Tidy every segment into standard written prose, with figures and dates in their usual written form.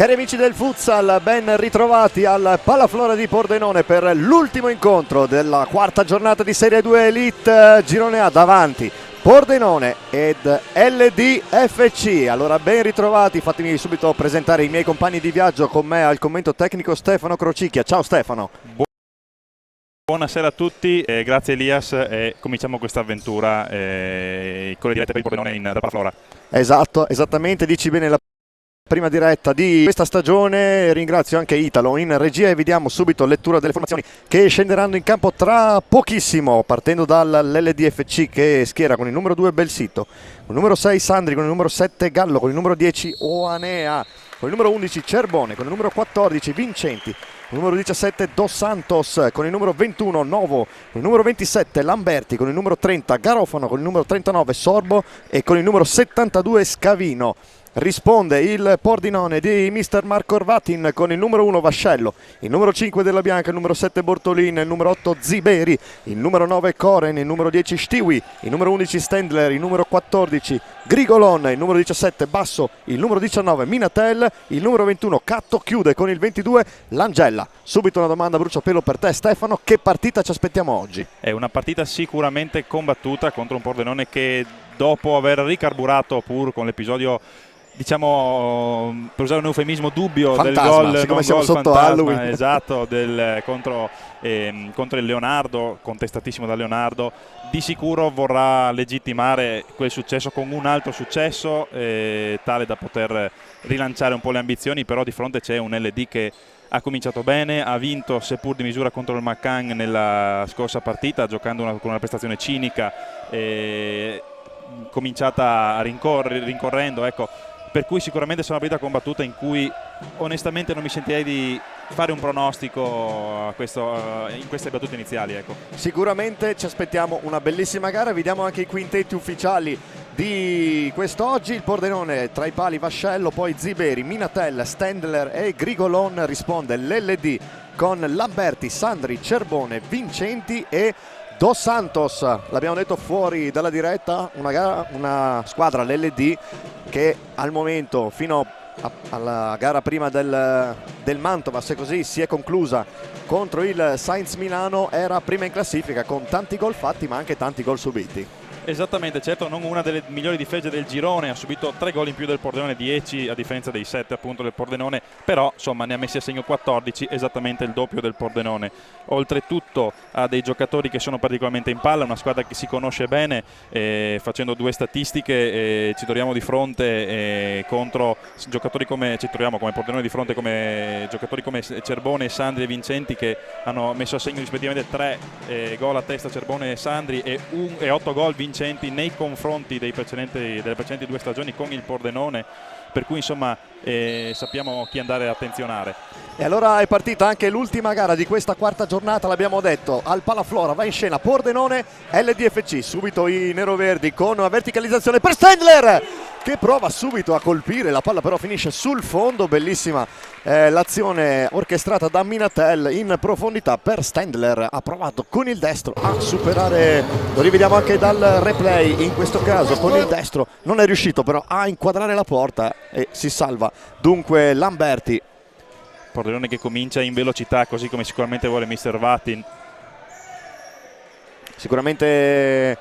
Cari amici del futsal, ben ritrovati al Palaflora di Pordenone per l'ultimo incontro della quarta giornata di Serie 2 Elite. Girone A davanti Pordenone ed LDFC. Allora ben ritrovati, fatemi subito presentare i miei compagni di viaggio. Con me al commento tecnico Stefano Crocicchia. Ciao Stefano. Buonasera a tutti, grazie Elias, e cominciamo questa avventura con le dirette per il Pordenone da Palaflora. Esatto, esattamente, dici bene la prima diretta di questa stagione. Ringrazio anche Italo in regia e vediamo subito lettura delle formazioni che scenderanno in campo tra pochissimo, partendo dall'LDFC che schiera con il numero 2 Belsito, con il numero 6 Sandri, con il numero 7 Gallo, con il numero 10 Oanea, con il numero 11 Cerbone, con il numero 14 Vincenti, con il numero 17 Dos Santos, con il numero 21 Novo, con il numero 27 Lamberti, con il numero 30 Garofano, con il numero 39 Sorbo e con il numero 72 Scavino. Risponde il Pordenone di mister Marco Orvatin con il numero 1 Vascello, il numero 5 della Bianca, il numero 7 Bortolin, il numero 8 Ziberi, il numero 9 Koren, il numero 10 Stiwi, il numero 11 Stendler, il numero 14 Grigolon, il numero 17 Basso, il numero 19 Minatel, il numero 21 Catto, chiude con il 22 Langella. Subito una domanda a bruciapelo per te Stefano, che partita ci aspettiamo oggi? È una partita sicuramente combattuta contro un Pordenone che dopo aver ricarburato pur con l'episodio, diciamo, per usare un eufemismo, dubbio fantasma, del gol, siccome siamo sotto fantasma, Halloween. esatto, contro il Leonardo, contestatissimo da Leonardo, di sicuro vorrà legittimare quel successo con un altro successo, tale da poter rilanciare un po' le ambizioni. Però di fronte c'è un LD che ha cominciato bene, ha vinto seppur di misura contro il Macang nella scorsa partita, giocando con una prestazione cinica, cominciata rincorrendo, ecco. Per cui sicuramente sarà una partita combattuta in cui onestamente non mi sentirei di fare un pronostico in queste battute iniziali, ecco. Sicuramente ci aspettiamo una bellissima gara, vediamo anche i quintetti ufficiali di quest'oggi. Il Pordenone tra i pali Vascello, poi Ziberi, Minatel, Stendler e Grigolon. Risponde l'LD con Lamberti, Sandri, Cerbone, Vincenti e Dos Santos. L'abbiamo detto fuori dalla diretta, una squadra, l'LD, che al momento fino alla gara prima del Mantova, se così si è conclusa contro il Sainz Milano, era prima in classifica con tanti gol fatti ma anche tanti gol subiti. Esattamente, certo non una delle migliori difese del girone, ha subito 3 gol in più del Pordenone, 10 a differenza dei 7 appunto del Pordenone, però insomma ne ha messi a segno 14, esattamente il doppio del Pordenone. Oltretutto ha dei giocatori che sono particolarmente in palla, una squadra che si conosce bene, facendo due statistiche ci troviamo di fronte contro giocatori come Pordenone, di fronte come giocatori come Cerbone, Sandri e Vincenti, che hanno messo a segno rispettivamente 3 gol a testa Cerbone e Sandri e 8 gol Vincenti nei confronti delle precedenti 2 stagioni con il Pordenone, per cui insomma sappiamo chi andare a attenzionare. E allora è partita anche l'ultima gara di questa quarta giornata, l'abbiamo detto, al Palaflora. Va in scena Pordenone LDFC, subito i neroverdi con una verticalizzazione per Stendler che prova subito a colpire la palla, però finisce sul fondo. Bellissima l'azione orchestrata da Minatel in profondità per Stendler. Ha provato con il destro a superare, lo rivediamo anche dal replay, in questo caso con il destro non è riuscito però a inquadrare la porta e si salva dunque Lamberti. Pordenone che comincia in velocità, così come sicuramente vuole mister Vatin. Sicuramente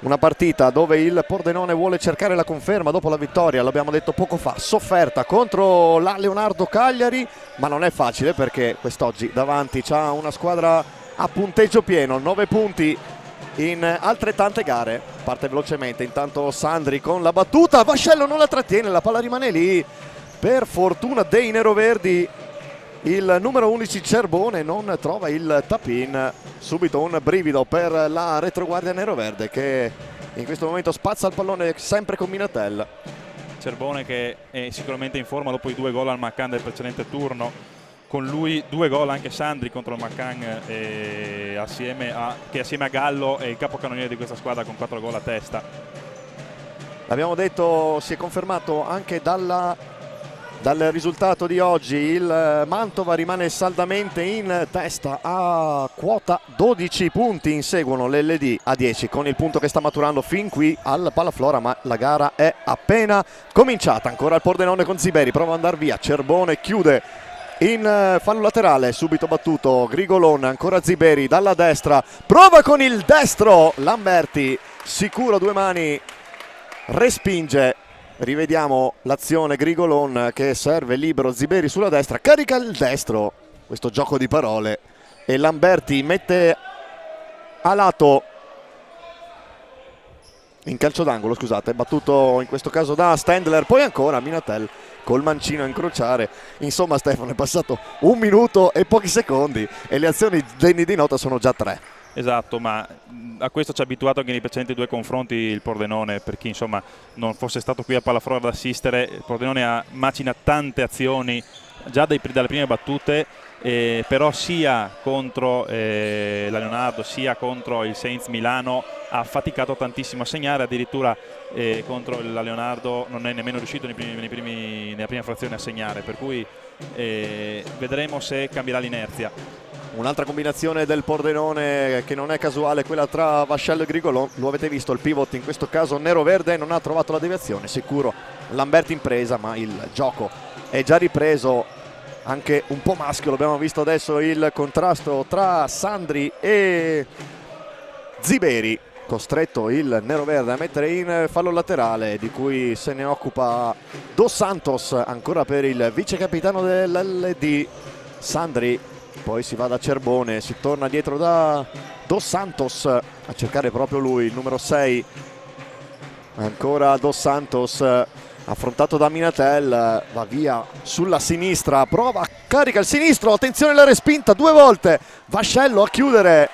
una partita dove il Pordenone vuole cercare la conferma dopo la vittoria, l'abbiamo detto poco fa, sofferta contro la Leonardo Cagliari, ma non è facile perché quest'oggi davanti c'ha una squadra a punteggio pieno, 9 punti in altrettante gare. Parte velocemente intanto Sandri con la battuta, Vascello non la trattiene, la palla rimane lì. Per fortuna dei neroverdi il numero 11 Cerbone non trova il tap-in. Subito un brivido per la retroguardia neroverde che in questo momento spazza il pallone sempre con Minatel. Cerbone che è sicuramente in forma dopo i 2 gol al Macang del precedente turno, con lui 2 gol anche Sandri contro il Macang, che assieme a Gallo è il capocannoniere di questa squadra con 4 gol a testa. L'abbiamo detto, si è confermato anche dalla dal risultato di oggi. Il Mantova rimane saldamente in testa a quota 12 punti, inseguono l'LD a 10 con il punto che sta maturando fin qui al Palaflora, ma la gara è appena cominciata. Ancora il Pordenone con Ziberi, prova ad andare via, Cerbone chiude in fallo laterale, subito battuto Grigolon, ancora Ziberi dalla destra, prova con il destro Lamberti, sicuro, due mani, respinge. Rivediamo l'azione, Grigolon che serve libero, Ziberi sulla destra, carica il destro, questo gioco di parole, e Lamberti mette a lato in calcio d'angolo, scusate, battuto in questo caso da Stendler, poi ancora Minatel col mancino a incrociare. Insomma, Stefano, è passato 1 minuto e pochi secondi e le azioni degni di nota sono già 3. Esatto, ma a questo ci ha abituato anche nei precedenti 2 confronti il Pordenone, per chi insomma non fosse stato qui a Palaflora ad assistere. Il Pordenone macina tante azioni già dalle prime battute, però sia contro la Leonardo sia contro il Sainz Milano ha faticato tantissimo a segnare, addirittura contro la Leonardo non è nemmeno riuscito nella prima frazione a segnare, per cui vedremo se cambierà l'inerzia. Un'altra combinazione del Pordenone che non è casuale, quella tra Vascello e Grigolon. Lo avete visto, il pivot in questo caso nero-verde non ha trovato la deviazione, sicuro Lamberti in presa, ma il gioco è già ripreso, anche un po' maschio. L'abbiamo visto adesso il contrasto tra Sandri e Ziberi, costretto il nero-verde a mettere in fallo laterale, di cui se ne occupa Dos Santos, ancora per il vice capitano dell'LD Sandri. Poi si va da Cerbone, si torna dietro da Dos Santos a cercare proprio lui, il numero 6. Ancora Dos Santos, affrontato da Minatel, va via sulla sinistra, prova, carica il sinistro, attenzione alla respinta 2 volte, Vascello a chiudere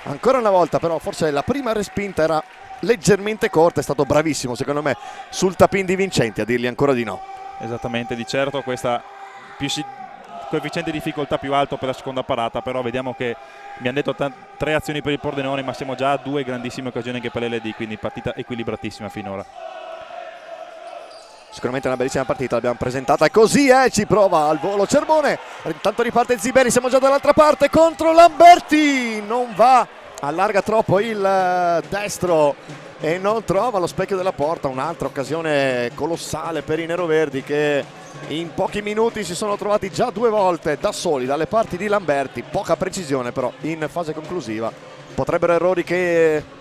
ancora una volta, però forse la prima respinta era leggermente corta, è stato bravissimo secondo me sul tapin di Vincenti a dirgli ancora di no. Esattamente, di certo questa coefficiente di difficoltà più alto per la seconda parata, però vediamo che mi hanno detto 3 azioni per il Pordenone, ma siamo già a 2 grandissime occasioni anche per l'LD, quindi partita equilibratissima finora. Sicuramente una bellissima partita, l'abbiamo presentata, e così ci prova al volo Cerbone, intanto riparte Ziberi, siamo già dall'altra parte contro Lamberti, non va, allarga troppo il destro e non trova lo specchio della porta. Un'altra occasione colossale per i neroverdi che in pochi minuti si sono trovati già 2 volte da soli dalle parti di Lamberti, poca precisione però in fase conclusiva. Potrebbero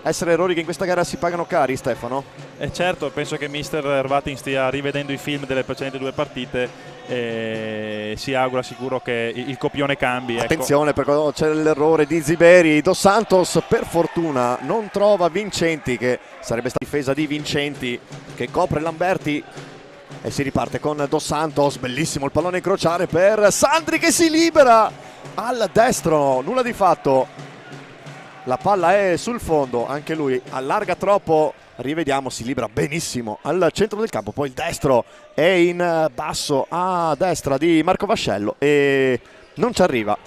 essere errori che in questa gara si pagano cari, Stefano? Certo, penso che mister Ervatin stia rivedendo i film delle precedenti 2 partite e si augura sicuro che il copione cambi. Attenzione, perché c'è l'errore di Ziberi. Dos Santos per fortuna non trova Vincenti, che sarebbe stata difesa di Vincenti che copre Lamberti, e si riparte con Dos Santos. Bellissimo il pallone incrociare per Sandri che si libera al destro, nulla di fatto. La palla è sul fondo, anche lui allarga troppo, rivediamo, si libera benissimo al centro del campo, poi il destro è in basso a destra di Marco Vascello e non ci arriva.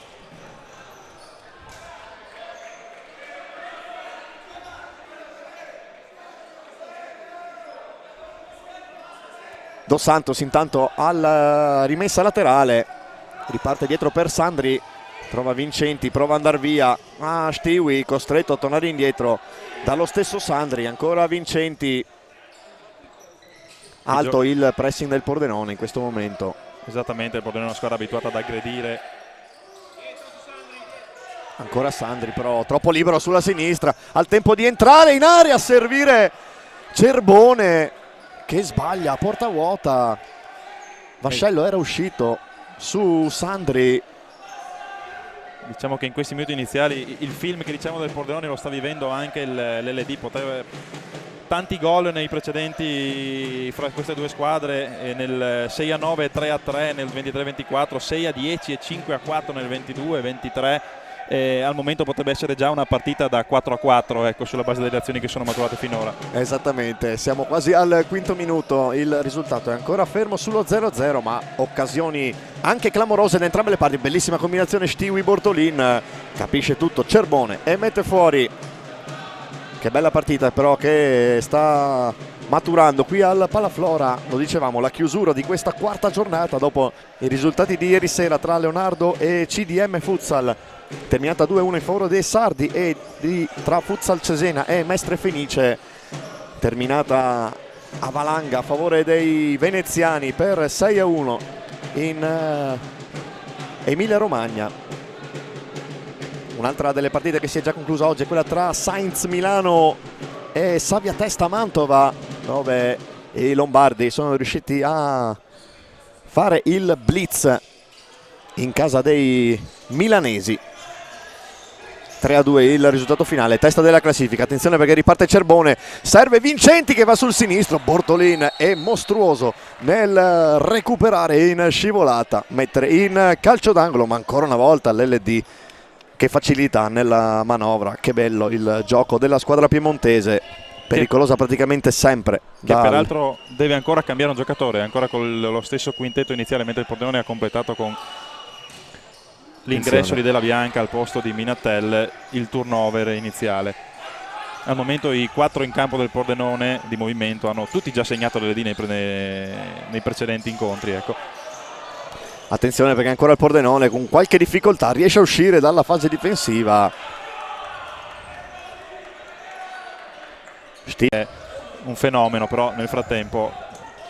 Dos Santos intanto alla rimessa laterale, riparte dietro per Sandri, trova Vincenti, prova ad andare via, Stiwi costretto a tornare indietro dallo stesso Sandri, ancora Vincenti, alto il pressing del Pordenone in questo momento. Esattamente, il Pordenone è una squadra abituata ad aggredire. Ancora Sandri però troppo libero sulla sinistra, al tempo di entrare in area a servire Cerbone che sbaglia a porta vuota. Vascello era uscito su Sandri. Diciamo che in questi minuti iniziali il film che diciamo del Pordenone lo sta vivendo anche l'LD. Tanti gol nei precedenti fra queste 2 squadre, nel 6-9 e 3-3 nel 23-24, 6-10 e 5-4 nel 22-23. Al momento potrebbe essere già una partita da 4-4, ecco, sulla base delle azioni che sono maturate finora. Esattamente, siamo quasi al quinto minuto, il risultato è ancora fermo sullo 0-0, ma occasioni anche clamorose da entrambe le parti. Bellissima combinazione Stiwi-Bortolin, capisce tutto Cerbone e mette fuori. Che bella partita però che sta maturando qui al Palaflora, lo dicevamo, la chiusura di questa quarta giornata dopo i risultati di ieri sera tra Leonardo e CDM Futsal, terminata 2-1 in favore dei sardi, e tra Futsal Cesena e Mestre Fenice, terminata a valanga a favore dei veneziani per 6-1 in Emilia Romagna. Un'altra delle partite che si è già conclusa oggi è quella tra Sainz Milano e Savia Testa Mantova, dove i lombardi sono riusciti a fare il blitz in casa dei milanesi. 3-2 il risultato finale, testa della classifica. Attenzione perché riparte Cerbone, serve Vincenti che va sul sinistro, Bortolin è mostruoso nel recuperare in scivolata, mettere in calcio d'angolo, ma ancora una volta l'LD che facilità nella manovra. Che bello il gioco della squadra piemontese, pericolosa praticamente sempre. Che peraltro deve ancora cambiare un giocatore, ancora con lo stesso quintetto iniziale, mentre il Pordenone ha completato con l'ingresso di Della Bianca al posto di Minatel il turnover iniziale. Al momento i 4 in campo del Pordenone di movimento hanno tutti già segnato l'LD nei precedenti incontri, ecco. Attenzione perché ancora il Pordenone con qualche difficoltà riesce a uscire dalla fase difensiva. È un fenomeno, però nel frattempo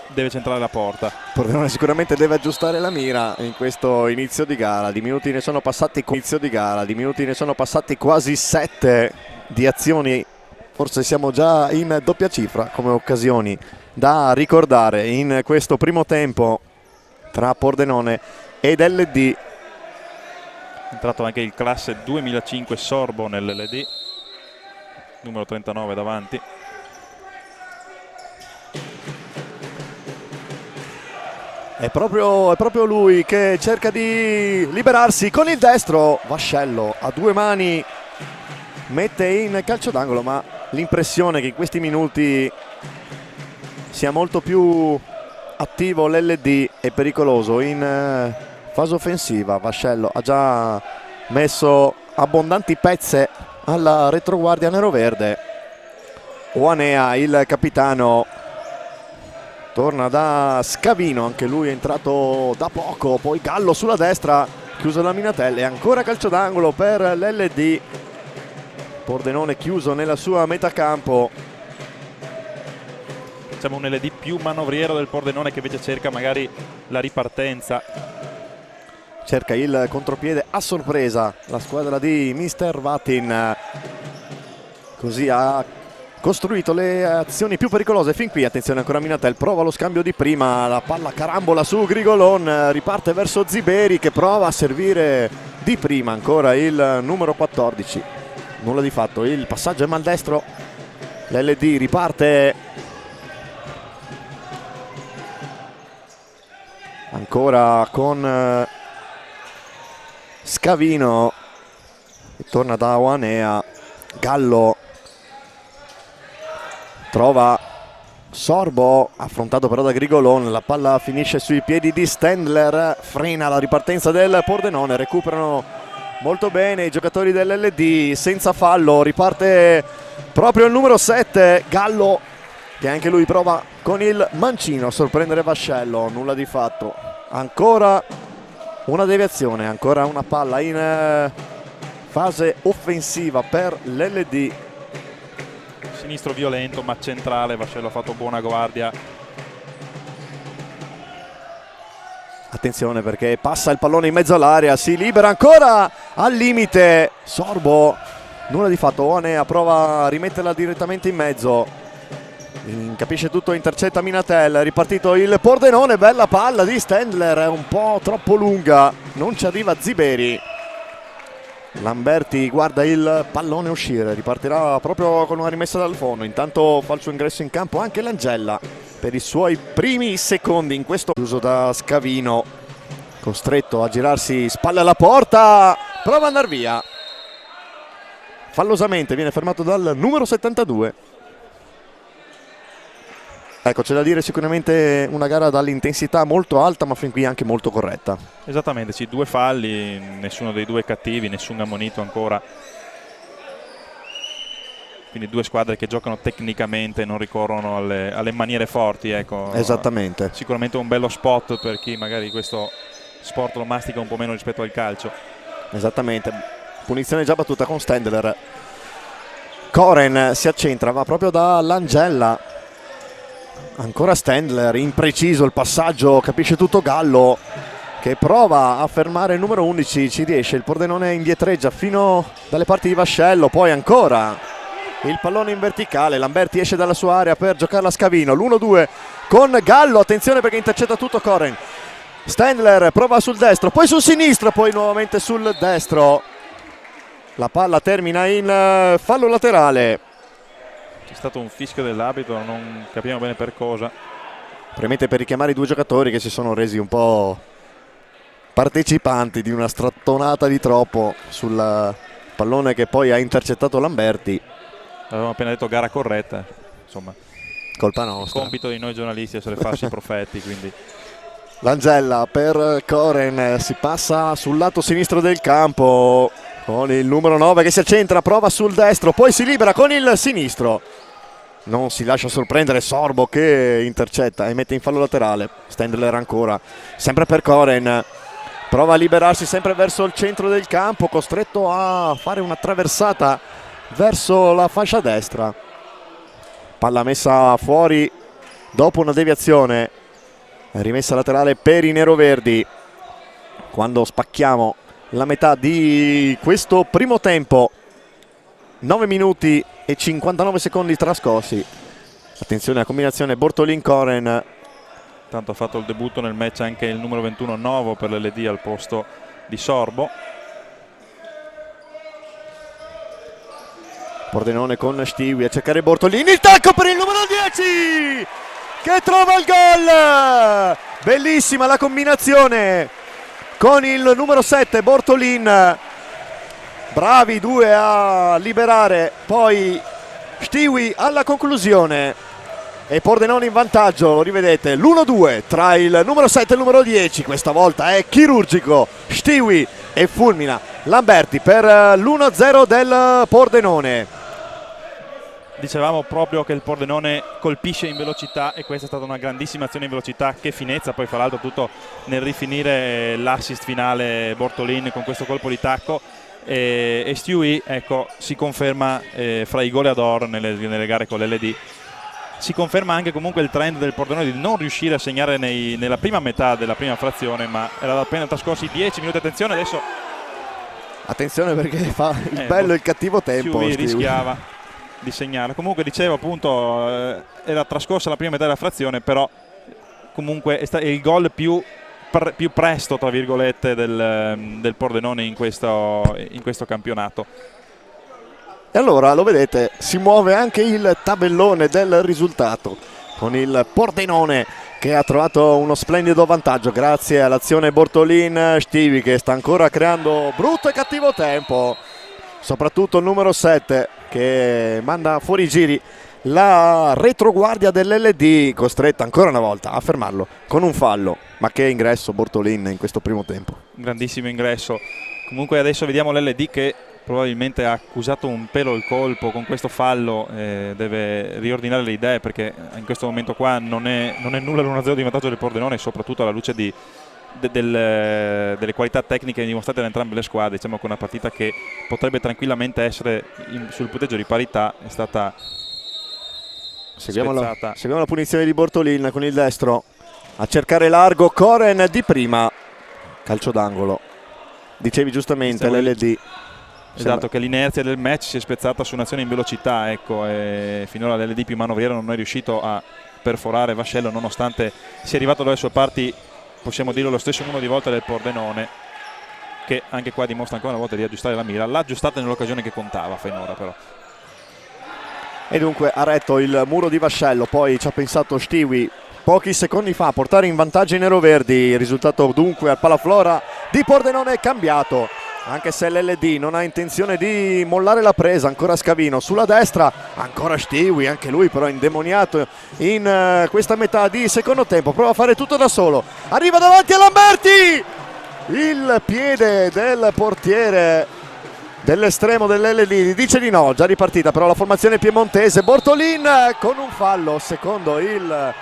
deve centrare la porta. Pordenone sicuramente deve aggiustare la mira in questo inizio di gara. Di minuti ne sono passati quasi 7 di azioni. Forse siamo già in doppia cifra come occasioni da ricordare in questo primo tempo tra Pordenone ed LD. È entrato anche il classe 2005 Sorbo nell'LD, numero 39 davanti. È proprio lui che cerca di liberarsi con il destro. Vascello a 2 mani mette in calcio d'angolo, ma l'impressione che in questi minuti sia molto più attivo l'LD e pericoloso in fase offensiva. Vascello ha già messo abbondanti pezze alla retroguardia neroverde. Oanea, il capitano, torna da Scavino, anche lui è entrato da poco. Poi Gallo sulla destra, chiuso da Minatel, e ancora calcio d'angolo per l'LD. Pordenone chiuso nella sua metà campo. Diciamo un LD più manovriero del Pordenone, che invece cerca magari la ripartenza. Cerca il contropiede a sorpresa la squadra di Mr. Vatin. Così ha costruito le azioni più pericolose fin qui. Attenzione ancora Minatel, prova lo scambio di prima, la palla carambola su Grigolon, riparte verso Ziberi che prova a servire di prima ancora il numero 14. Nulla di fatto, il passaggio è maldestro. L'LD riparte ancora con Scavino e torna da Oanea. Gallo trova Sorbo, affrontato però da Grigolon, la palla finisce sui piedi di Stendler, frena la ripartenza del Pordenone, recuperano molto bene i giocatori dell'LD senza fallo. Riparte proprio il numero 7 Gallo, che anche lui prova con il mancino a sorprendere Vascello. Nulla di fatto, ancora una deviazione, ancora una palla in fase offensiva per l'LD. Sinistro violento ma centrale, Vascello ha fatto buona guardia. Attenzione perché passa il pallone in mezzo all'area, si libera ancora al limite Sorbo, nulla di fatto. Oanea prova a rimetterla direttamente in mezzo, capisce tutto, intercetta Minatel, ripartito il Pordenone, bella palla di Stendler, è un po' troppo lunga, non ci arriva Ziberi. Lamberti guarda il pallone uscire, ripartirà proprio con una rimessa dal fondo. Intanto fa il suo ingresso in campo anche l'Angella per i suoi primi secondi in questo uso da Scavino, costretto a girarsi spalle alla porta, prova ad andare via, fallosamente viene fermato dal numero 72. Ecco, c'è da dire sicuramente una gara dall'intensità molto alta, ma fin qui anche molto corretta. Esattamente, sì, 2 falli, nessuno dei due cattivi, nessun ammonito ancora. quindi due squadre che giocano tecnicamente, non ricorrono alle maniere forti, ecco. Esattamente. Sicuramente un bello spot per chi magari questo sport lo mastica un po' meno rispetto al calcio. Esattamente, punizione già battuta con Stendler. Koren si accentra, va proprio da Langella, ancora Stendler, impreciso il passaggio, capisce tutto Gallo che prova a fermare il numero 11, ci riesce, il Pordenone indietreggia fino dalle parti di Vascello, poi ancora il pallone in verticale, Lamberti esce dalla sua area per giocarla a Scavino, l'1-2 con Gallo, attenzione perché intercetta tutto Koren. Stendler prova sul destro, poi sul sinistro, poi nuovamente sul destro. La palla termina in fallo laterale. C'è stato un fischio dell'arbitro, non capiamo bene per cosa. Premette per richiamare i due giocatori che si sono resi un po' partecipanti di una strattonata di troppo sul pallone che poi ha intercettato Lamberti. Avevamo appena detto gara corretta, insomma. Colpa Il nostra. compito di noi giornalisti è essere falsi profeti, quindi... Langella per Koren, si passa sul lato sinistro del campo con il numero 9 che si accentra, prova sul destro, poi si libera con il sinistro, non si lascia sorprendere Sorbo che intercetta e mette in fallo laterale. Stendler ancora, sempre per Koren, prova a liberarsi sempre verso il centro del campo, costretto a fare una traversata verso la fascia destra, palla messa fuori dopo una deviazione, rimessa laterale per i neroverdi. Quando spacchiamo la metà di questo primo tempo, 9 minuti e 59 secondi trascorsi. Attenzione alla combinazione Bortolin-Koren. Tanto ha fatto il debutto nel match anche il numero 21 Novo per l'LD al posto di Sorbo. Pordenone con Stiwi a cercare Bortolin, il tacco per il numero 10 che trova il gol. Bellissima la combinazione con il numero 7 Bortolin, bravi due a liberare, poi Stiwi alla conclusione e Pordenone in vantaggio. Lo rivedete, l'1-2 tra il numero 7 e il numero 10, questa volta è chirurgico Stiwi e fulmina Lamberti per l'1-0 del Pordenone. Dicevamo proprio che il Pordenone colpisce in velocità e questa è stata una grandissima azione in velocità. Che finezza poi fra l'altro tutto nel rifinire l'assist finale Bortolin con questo colpo di tacco, e Stewie, ecco, si conferma fra i goleador nelle gare con l'LD. Si conferma anche comunque il trend del Pordenone di non riuscire a segnare nella prima metà della prima frazione, ma era appena trascorsi 10 minuti. Attenzione perché fa il bello e il cattivo tempo. Stewie rischiava di segnare. Comunque dicevo appunto, era trascorsa la prima metà della frazione, però comunque è il gol più presto tra virgolette del Pordenone in questo campionato. E allora lo vedete, si muove anche il tabellone del risultato con il Pordenone che ha trovato uno splendido vantaggio grazie all'azione Bortolin. Stivi che sta ancora creando brutto e cattivo tempo, soprattutto il numero 7 che manda fuori i giri la retroguardia dell'LD, costretta ancora una volta a fermarlo con un fallo. Ma che ingresso Bortolin in questo primo tempo, grandissimo ingresso. Comunque adesso vediamo l'LD che probabilmente ha accusato un pelo il colpo con questo fallo, deve riordinare le idee perché in questo momento qua non è nulla l'1-0 di vantaggio del Pordenone, soprattutto alla luce delle qualità tecniche dimostrate da entrambe le squadre. Diciamo che una partita che potrebbe tranquillamente essere sul punteggio di parità è stata seguiamo la punizione di Bortolin con il destro a cercare largo Koren di prima, calcio d'angolo. Dicevi giustamente l'LD. Esatto, che l'inerzia del match si è spezzata su un'azione in velocità, ecco, e finora l'LD più manovriero non è riuscito a perforare Vascello, nonostante sia arrivato dalle sue parti, possiamo dirlo, lo stesso numero di volte del Pordenone, che anche qua dimostra ancora una volta di aggiustare la mira. L'ha aggiustata nell'occasione che contava finora però. E dunque ha retto il muro di Vascello, poi ci ha pensato Stiwi pochi secondi fa a portare in vantaggio i neroverdi. Il risultato dunque al Palaflora di Pordenone è cambiato, anche se l'LD non ha intenzione di mollare la presa. Ancora Scavino sulla destra, ancora Stiwi, anche lui però indemoniato in questa metà di secondo tempo, prova a fare tutto da solo, arriva davanti a Lamberti, il piede del portiere dell'estremo dell'LD dice di no, già ripartita però la formazione piemontese. Bortolin con un fallo secondo il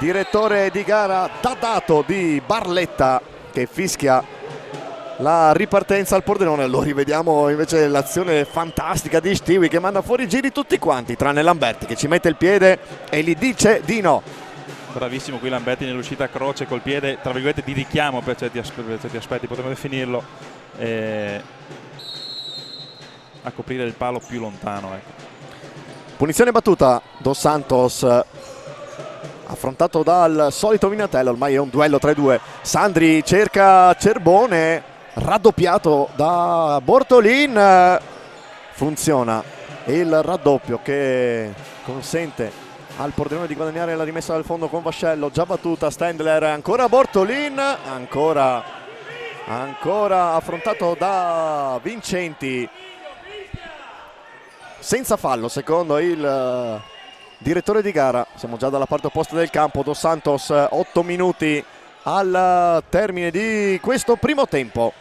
direttore di gara Dadato di Barletta, che fischia la ripartenza al Pordenone. Lo rivediamo invece l'azione fantastica di Stewie, che manda fuori giri tutti quanti tranne Lamberti, che ci mette il piede e gli dice di no. Bravissimo qui Lamberti nell'uscita a croce col piede tra virgolette di richiamo per certi aspetti potremmo definirlo, a coprire il palo più lontano, ecco. Punizione battuta, Dos Santos affrontato dal solito Minatello, ormai è un duello tra i due. Sandri cerca Cerbone, raddoppiato da Bortolin, funziona il raddoppio che consente al Pordenone di guadagnare la rimessa dal fondo con Vascello, già battuta. Stendler, ancora Bortolin, ancora affrontato da Vincenti, senza fallo secondo il direttore di gara. Siamo già dalla parte opposta del campo. Dos Santos, 8 minuti al termine di questo primo tempo.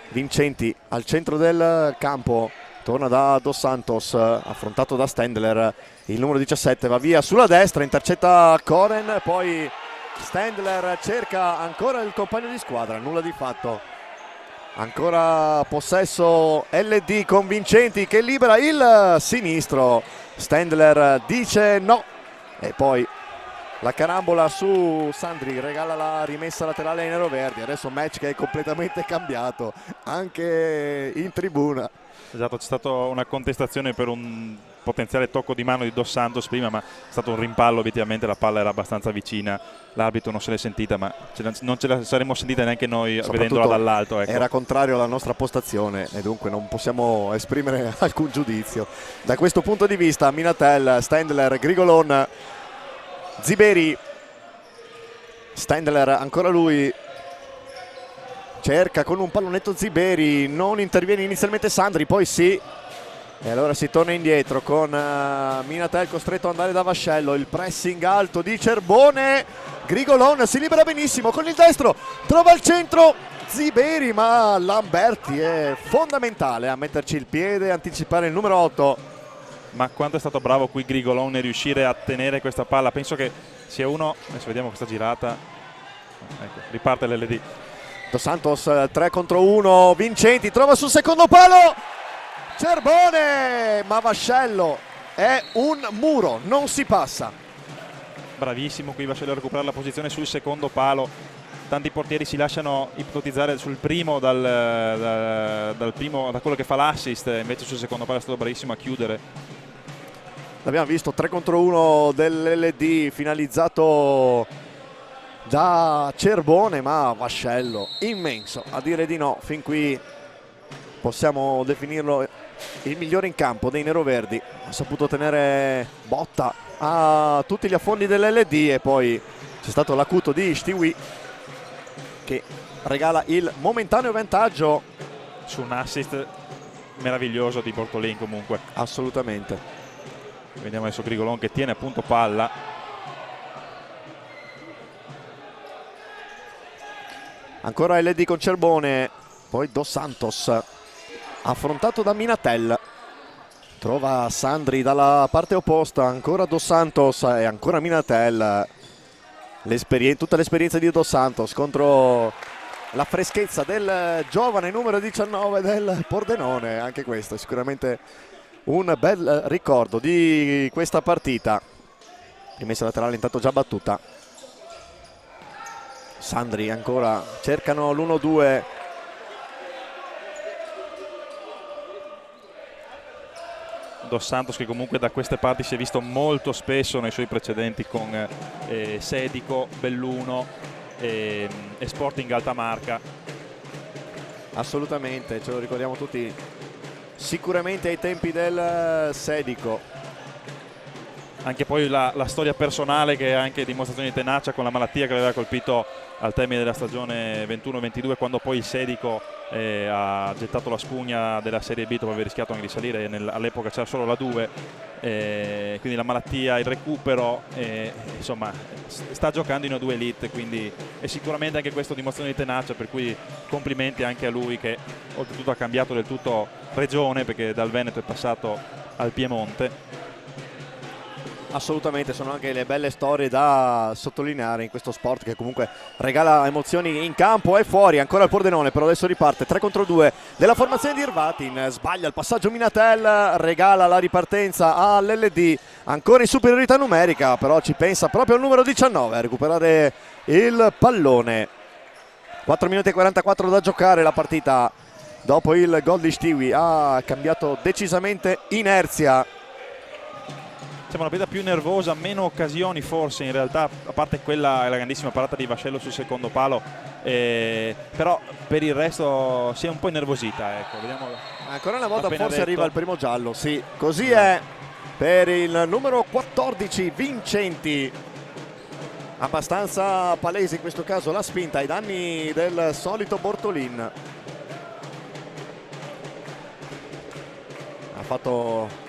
Vincenti al centro del campo, torna da Dos Santos, affrontato da Stendler. Il numero 17 va via sulla destra, intercetta Koren, poi Stendler cerca ancora il compagno di squadra, nulla di fatto. Ancora possesso LD con Vincenti che libera il sinistro. Stendler dice no e poi la carambola su Sandri, regala la rimessa laterale ai neroverdi. Adesso match che è completamente cambiato anche in tribuna. Esatto, c'è stata una contestazione per un potenziale tocco di mano di Dos Santos prima, ma è stato un rimpallo. Obiettivamente la palla era abbastanza vicina, l'arbitro non se l'è sentita, ma non ce la saremmo sentita neanche noi vedendola dall'alto, ecco. Era contrario alla nostra postazione e dunque non possiamo esprimere alcun giudizio. Da questo punto di vista Minatel, Stendler, Grigolon, Ziberi. Stendler, ancora lui, cerca con un pallonetto Ziberi, non interviene inizialmente Sandri, poi sì, e allora si torna indietro con Minatel costretto ad andare da Vascello. Il pressing alto di Cerbone, Grigolon si libera benissimo con il destro, trova il centro Ziberi, ma Lamberti è fondamentale a metterci il piede e anticipare il numero 8. Ma quanto è stato bravo qui Grigolon nel riuscire a tenere questa palla. Penso che sia uno, adesso vediamo questa girata, ecco, riparte l'LD. Dos Santos 3 contro 1, Vincenti trova sul secondo palo Cerbone, ma Vascello è un muro, non si passa. Bravissimo qui Vascello a recuperare la posizione sul secondo palo. Tanti portieri si lasciano ipnotizzare sul primo da quello che fa l'assist, invece sul secondo palo è stato bravissimo a chiudere. L'abbiamo visto, 3 contro 1 dell'LD finalizzato da Cerbone, ma Vascello immenso a dire di no. Fin qui possiamo definirlo il migliore in campo dei neroverdi. Ha saputo tenere botta a tutti gli affondi dell'LD e poi c'è stato l'acuto di Stewie che regala il momentaneo vantaggio su un assist meraviglioso di Bortolin. Comunque assolutamente. Vediamo adesso Grigolon che tiene appunto palla. Ancora LD con Cerbone, poi Dos Santos affrontato da Minatel, trova Sandri dalla parte opposta, ancora Dos Santos e ancora Minatel. Tutta l'esperienza di Dos Santos contro la freschezza del giovane numero 19 del Pordenone. Anche questo è sicuramente un bel ricordo di questa partita. Rimessa laterale intanto già battuta. Sandri ancora cercano l'1-2. Dos Santos che comunque da queste parti si è visto molto spesso nei suoi precedenti con Sedico, Belluno e Sporting Altamarca. Assolutamente, ce lo ricordiamo tutti sicuramente ai tempi del Sedico. Anche poi la storia personale, che è anche dimostrazione di tenacia con la malattia che l'aveva colpito al termine della stagione 21-22, quando poi il Sedico ha gettato la spugna della Serie B dopo aver rischiato anche di salire, all'epoca c'era solo la 2, quindi la malattia, il recupero, insomma sta giocando in O2 Elite, quindi è sicuramente anche questo dimostrazione di tenacia, per cui complimenti anche a lui, che oltretutto ha cambiato del tutto regione, perché dal Veneto è passato al Piemonte. Assolutamente, sono anche le belle storie da sottolineare in questo sport che comunque regala emozioni in campo e fuori. Ancora il Pordenone, però adesso riparte 3 contro 2 della formazione di Irvatin, sbaglia il passaggio Minatel, regala la ripartenza all'LD, ancora in superiorità numerica, però ci pensa proprio il numero 19 a recuperare il pallone. 4 minuti e 44 da giocare, la partita dopo il gol di Stiwi ha cambiato decisamente inerzia. Sembra una partita più nervosa, meno occasioni forse in realtà, a parte quella, la grandissima parata di Vascello sul secondo palo, però per il resto si è un po' innervosita, ecco. Vediamo, ancora una volta forse detto. arriva il primo giallo, sì, così è per il numero 14 Vincenti. Abbastanza palese in questo caso la spinta ai danni del solito Bortolin. Ha fatto,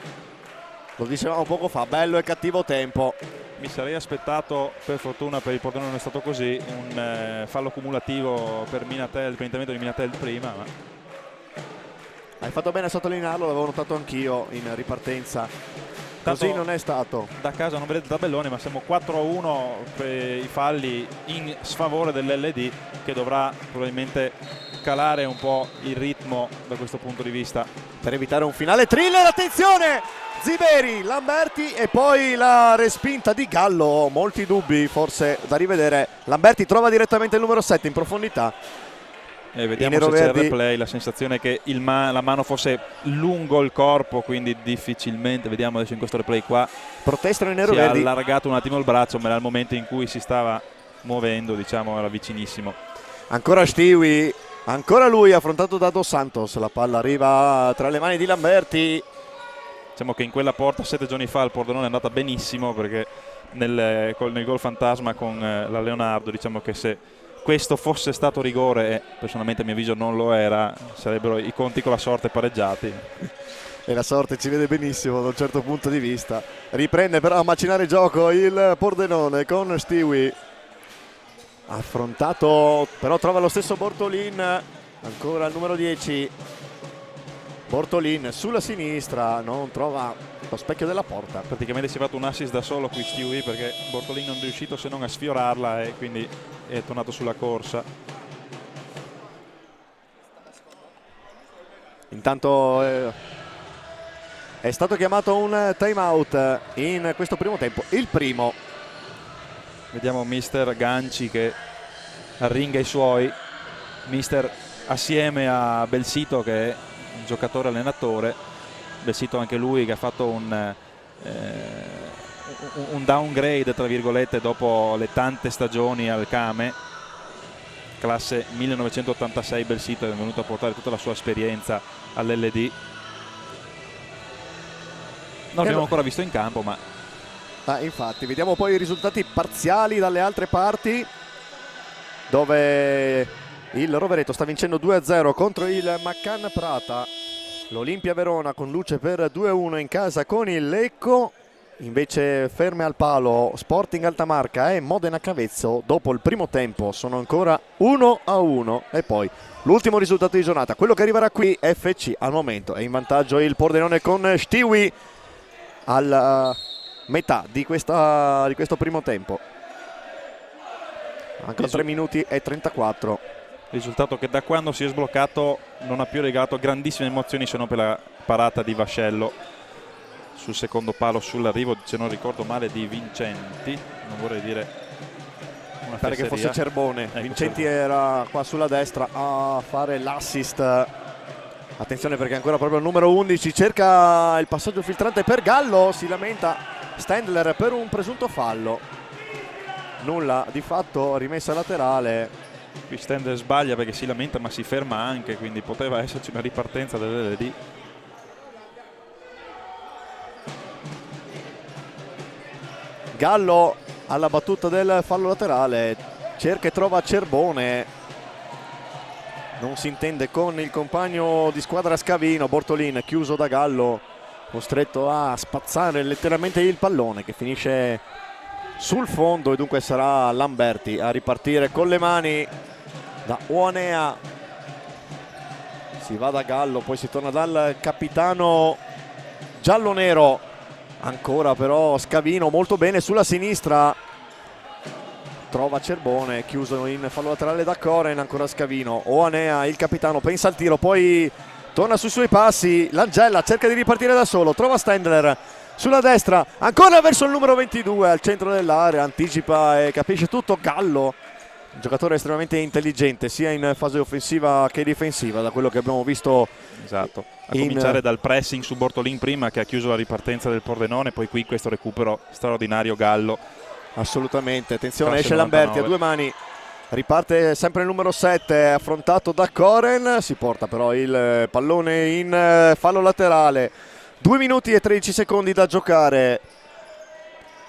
lo dicevamo poco fa, bello e cattivo tempo. Mi sarei aspettato, per fortuna per il Pordenone non è stato così, un fallo cumulativo per Minatel, per l'intervento di Minatel prima. Ma... hai fatto bene a sottolinearlo, l'avevo notato anch'io in ripartenza. Così non è stato. Da casa non vedete il tabellone, ma siamo 4-1 per i falli in sfavore dell'LD, che dovrà probabilmente calare un po' il ritmo da questo punto di vista. Per evitare un finale thriller, attenzione! Ziberi, Lamberti e poi la respinta di Gallo, molti dubbi forse da rivedere. Lamberti trova direttamente il numero 7 in profondità. E vediamo se c'è il replay, la sensazione che la mano fosse lungo il corpo, quindi difficilmente, vediamo adesso in questo replay qua, protestano i neroverdi. Si è allargato un attimo il braccio, ma al momento in cui si stava muovendo, diciamo, era vicinissimo. Ancora Stiwi, ancora lui affrontato da Dos Santos, la palla arriva tra le mani di Lamberti. Diciamo che in quella porta 7 giorni fa il Pordenone è andata benissimo, perché nel gol fantasma con la Leonardo, diciamo che se questo fosse stato rigore, e personalmente a mio avviso non lo era, sarebbero i conti con la sorte pareggiati. E la sorte ci vede benissimo da un certo punto di vista. Riprende però a macinare gioco il Pordenone con Stiwi. Affrontato, però trova lo stesso Bortolin, ancora il numero 10. Bortolin sulla sinistra, non trova lo specchio della porta. Praticamente si è fatto un assist da solo qui Stiwi, perché Bortolin non è riuscito se non a sfiorarla e quindi è tornato sulla corsa. Intanto è stato chiamato un time out in questo primo tempo, il primo. Vediamo mister Ganci che arringa i suoi, mister assieme a Belsito che è un giocatore allenatore. Belsito anche lui che ha fatto un downgrade tra virgolette dopo le tante stagioni al Came, classe 1986. Belsito è venuto a portare tutta la sua esperienza all'LD. Non l'abbiamo ancora visto in campo, ma infatti vediamo poi i risultati parziali dalle altre parti, dove il Rovereto sta vincendo 2-0 contro il Maccan Prata. L'Olimpia Verona con luce per 2-1 in casa con il Lecco. Invece ferme al palo Sporting Altamarca e Modena Cavezzo. Dopo il primo tempo sono ancora 1-1. E poi l'ultimo risultato di giornata, quello che arriverà qui, FC. Al momento è in vantaggio il Pordenone con Stiwi alla metà di questo primo tempo. Ancora 3 minuti e 34. Risultato che da quando si è sbloccato non ha più regalato grandissime emozioni, se non per la parata di Vascello sul secondo palo sull'arrivo, se non ricordo male, di Vincenti. Non vorrei dire una pare che fosse Cerbone. Ecco, Vincenti Cerbone era qua sulla destra a fare l'assist. Attenzione perché ancora proprio il numero 11 cerca il passaggio filtrante per Gallo. Si lamenta Stendler per un presunto fallo. Nulla di fatto, rimessa laterale. Qui Stendler sbaglia perché si lamenta ma si ferma anche, quindi poteva esserci una ripartenza dell'LD. Gallo alla battuta del fallo laterale, cerca e trova Cerbone. non si intende con il compagno di squadra Scavino. Bortolin chiuso da Gallo, costretto a spazzare letteralmente il pallone che finisce sul fondo, e dunque sarà Lamberti a ripartire con le mani da Oanea. Si va da Gallo, poi si torna dal capitano giallo-nero, ancora però Scavino molto bene sulla sinistra, trova Cerbone, chiuso in fallo laterale da Coren, ancora Scavino. Oanea, il capitano, pensa al tiro, poi torna sui suoi passi. Langella cerca di ripartire da solo, trova Stendler sulla destra, ancora verso il numero 22 al centro dell'area, anticipa e capisce tutto Gallo, un giocatore estremamente intelligente sia in fase offensiva che difensiva, da quello che abbiamo visto. Esatto, a cominciare dal pressing su Bortolin prima, che ha chiuso la ripartenza del Pordenone, poi qui questo recupero straordinario Gallo. Assolutamente, attenzione, Classe esce Lamberti 99. a due mani, riparte sempre il numero 7, affrontato da Coren, si porta però il pallone in fallo laterale. 2 minuti e 13 secondi da giocare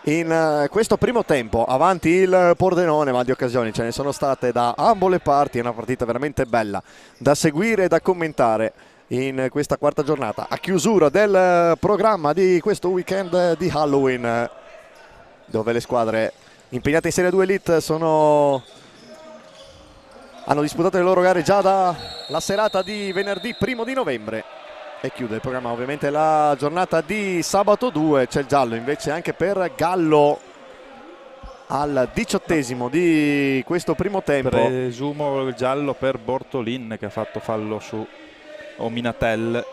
in questo primo tempo, avanti il Pordenone, ma di occasioni ce ne sono state da ambo le parti. È una partita veramente bella da seguire e da commentare in questa quarta giornata, a chiusura del programma di questo weekend di Halloween, dove le squadre impegnate in Serie 2 Elite hanno disputato le loro gare già dalla serata di venerdì 1 di novembre. E chiude il programma ovviamente la giornata di sabato 2. C'è il giallo invece anche per Gallo al 18esimo di questo primo tempo. Presumo il giallo per Bortolin, che ha fatto fallo su Minatel.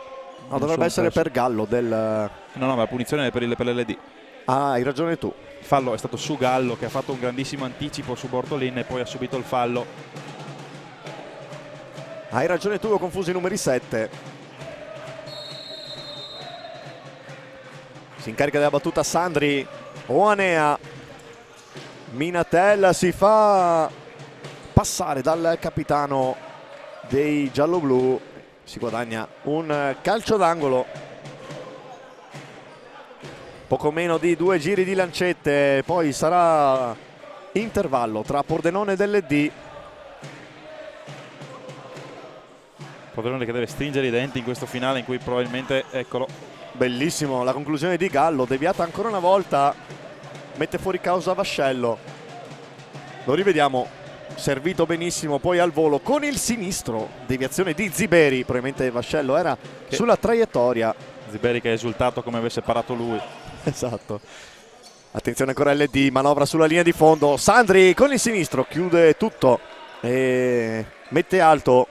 No, dovrebbe essere per Gallo No, ma la punizione è per l'LD. Ah, hai ragione tu. Il fallo è stato su Gallo, che ha fatto un grandissimo anticipo su Bortolin e poi ha subito il fallo. Hai ragione tu, ho confuso i numeri 7. Si incarica della battuta Sandri. Oanea. Minatel si fa passare dal capitano dei gialloblu. Si guadagna un calcio d'angolo. Poco meno di 2 giri di lancette, poi sarà intervallo tra Pordenone e dell'ED. Pordenone che deve stringere i denti in questo finale, in cui probabilmente, eccolo. Bellissimo, la conclusione di Gallo, deviata ancora una volta, mette fuori causa Vascello. Lo rivediamo, servito benissimo, poi al volo con il sinistro, deviazione di Ziberi, probabilmente Vascello era sulla traiettoria. Ziberi che ha esultato come avesse parato lui. Esatto. Attenzione ancora LD, manovra sulla linea di fondo, Sandri con il sinistro, chiude tutto e mette alto.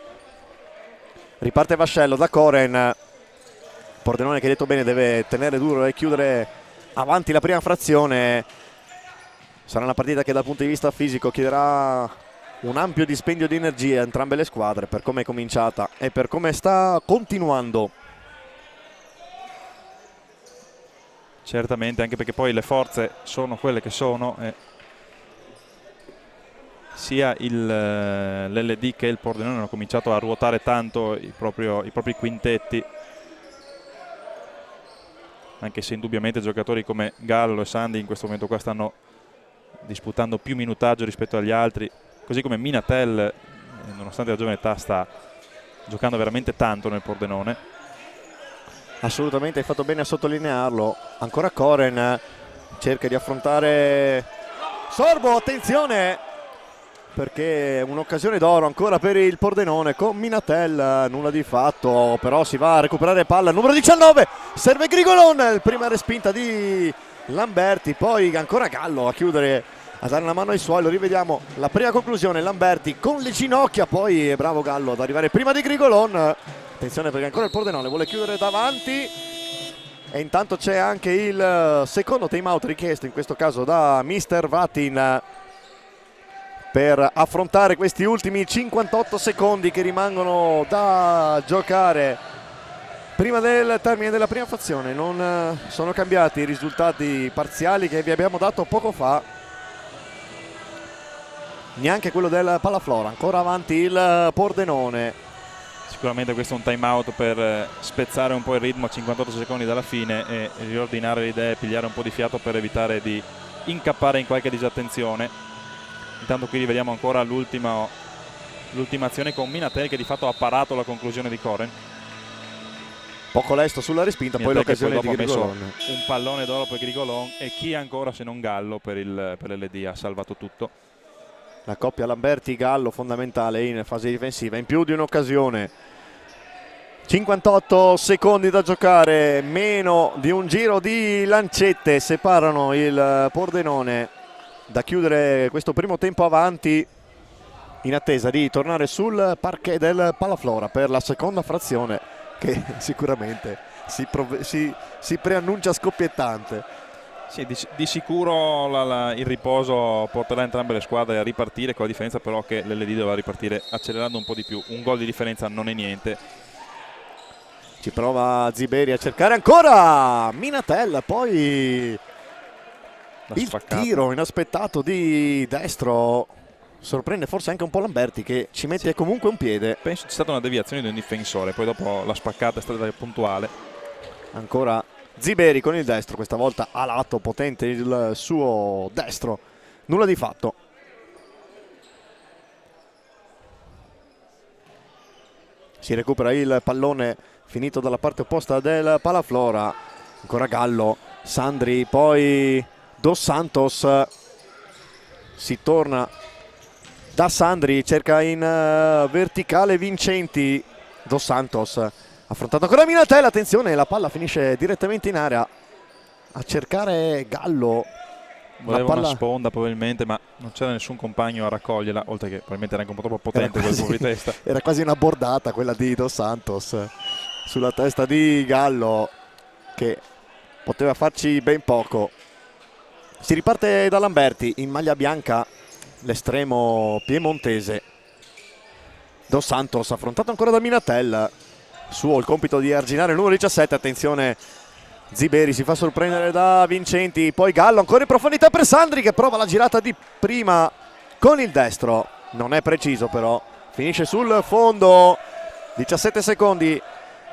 Riparte Vascello da Coren. Pordenone, che hai detto bene, deve tenere duro e chiudere avanti la prima frazione. Sarà una partita che dal punto di vista fisico chiederà un ampio dispendio di energie a entrambe le squadre, per come è cominciata e per come sta continuando. Certamente, anche perché poi le forze sono quelle che sono. Sia l'LD che il Pordenone hanno cominciato a ruotare tanto i propri quintetti, anche se indubbiamente giocatori come Gallo e Sandi in questo momento qua stanno disputando più minutaggio rispetto agli altri, così come Minatel, nonostante la giovane età, sta giocando veramente tanto nel Pordenone. Assolutamente, hai fatto bene a sottolinearlo. Ancora Coren cerca di affrontare Sorbo, attenzione, perché è un'occasione d'oro ancora per il Pordenone con Minatel, nulla di fatto, però si va a recuperare palla, numero 19, serve Grigolon, prima respinta di Lamberti, poi ancora Gallo a chiudere, a dare una mano ai suoi. Lo rivediamo, la prima conclusione, Lamberti con le ginocchia, poi è bravo Gallo ad arrivare prima di Grigolon. Attenzione perché ancora il Pordenone vuole chiudere davanti, e intanto c'è anche il secondo time out richiesto, in questo caso da Mister Vatin, per affrontare questi ultimi 58 secondi che rimangono da giocare prima del termine della prima frazione. Non sono cambiati i risultati parziali che vi abbiamo dato poco fa, neanche quello del Pallaflora. Ancora avanti il Pordenone. Sicuramente questo è un time out per spezzare un po' il ritmo a 58 secondi dalla fine e riordinare le idee, pigliare un po' di fiato per evitare di incappare in qualche disattenzione. Intanto qui rivediamo ancora l'ultimo l'ultima azione con Minatel, che di fatto ha parato la conclusione di Koren. Poco lesto sulla respinta, poi l'occasione di Grigolon. Un pallone d'oro per Grigolon, e chi ancora se non Gallo per l'LD ha salvato tutto. La coppia Lamberti-Gallo fondamentale in fase difensiva, in più di un'occasione. 58 secondi da giocare, meno di un giro di lancette separano il Pordenone da chiudere questo primo tempo avanti, in attesa di tornare sul parquet del Palaflora per la seconda frazione, che sicuramente si preannuncia scoppiettante. Sì, di sicuro il riposo porterà entrambe le squadre a ripartire, con la differenza però che l'LD dovrà ripartire accelerando un po' di più. Un gol di differenza non è niente. Ci prova Ziberi a cercare ancora Minatel, poi il tiro inaspettato di destro sorprende forse anche un po' Lamberti, che ci mette comunque un piede. Penso sia stata una deviazione di un difensore, poi dopo la spaccata è stata puntuale. Ancora Ziberi con il destro, questa volta a lato, potente il suo destro, nulla di fatto. Si recupera il pallone finito dalla parte opposta del Palaflora, ancora Gallo, Sandri, poi Dos Santos, si torna da Sandri, cerca in verticale Vincenti, Dos Santos affrontato ancora Minatel, attenzione, la palla finisce direttamente in area a cercare Gallo. Voleva una sponda probabilmente, ma non c'era nessun compagno a raccoglierla, oltre che probabilmente era anche un po' troppo potente quel colpo di testa. Era quasi una bordata quella di Dos Santos sulla testa di Gallo, che poteva farci ben poco. Si riparte da Lamberti in maglia bianca, l'estremo piemontese. Dos Santos affrontato ancora da Minatel, suo il compito di arginare il numero 17, attenzione, Ziberi si fa sorprendere da Vincenti, poi Gallo ancora in profondità per Sandri, che prova la girata di prima con il destro, non è preciso però, finisce sul fondo. 17 secondi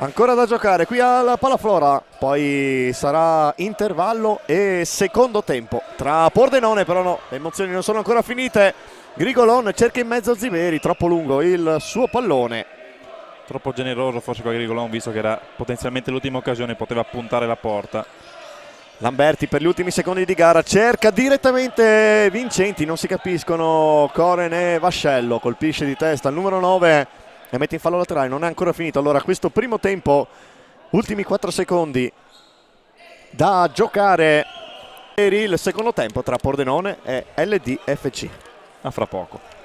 ancora da giocare qui al Palaflora, poi sarà intervallo e secondo tempo tra Pordenone, però no, le emozioni non sono ancora finite. Grigolon cerca in mezzo Ziberi, troppo lungo il suo pallone. Troppo generoso forse con Grigolon, visto che era potenzialmente l'ultima occasione, poteva puntare la porta. Lamberti per gli ultimi secondi di gara cerca direttamente Vincenti, non si capiscono Koren e Vascello, colpisce di testa il numero 9 e mette in fallo laterale, non è ancora finito. Allora questo primo tempo, ultimi 4 secondi da giocare per il secondo tempo tra Pordenone e LDFC. A fra poco.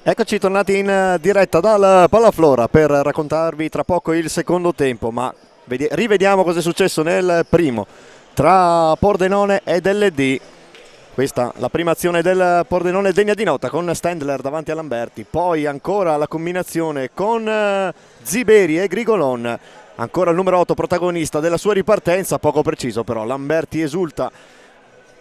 Eccoci tornati in diretta dal Palaflora per raccontarvi tra poco il secondo tempo, ma rivediamo cosa è successo nel primo tra Pordenone ed LD. Questa la prima azione del Pordenone degna di nota con Stendler davanti a Lamberti, poi ancora la combinazione con Ziberi e Grigolon, ancora il numero 8 protagonista della sua ripartenza, poco preciso però, Lamberti esulta.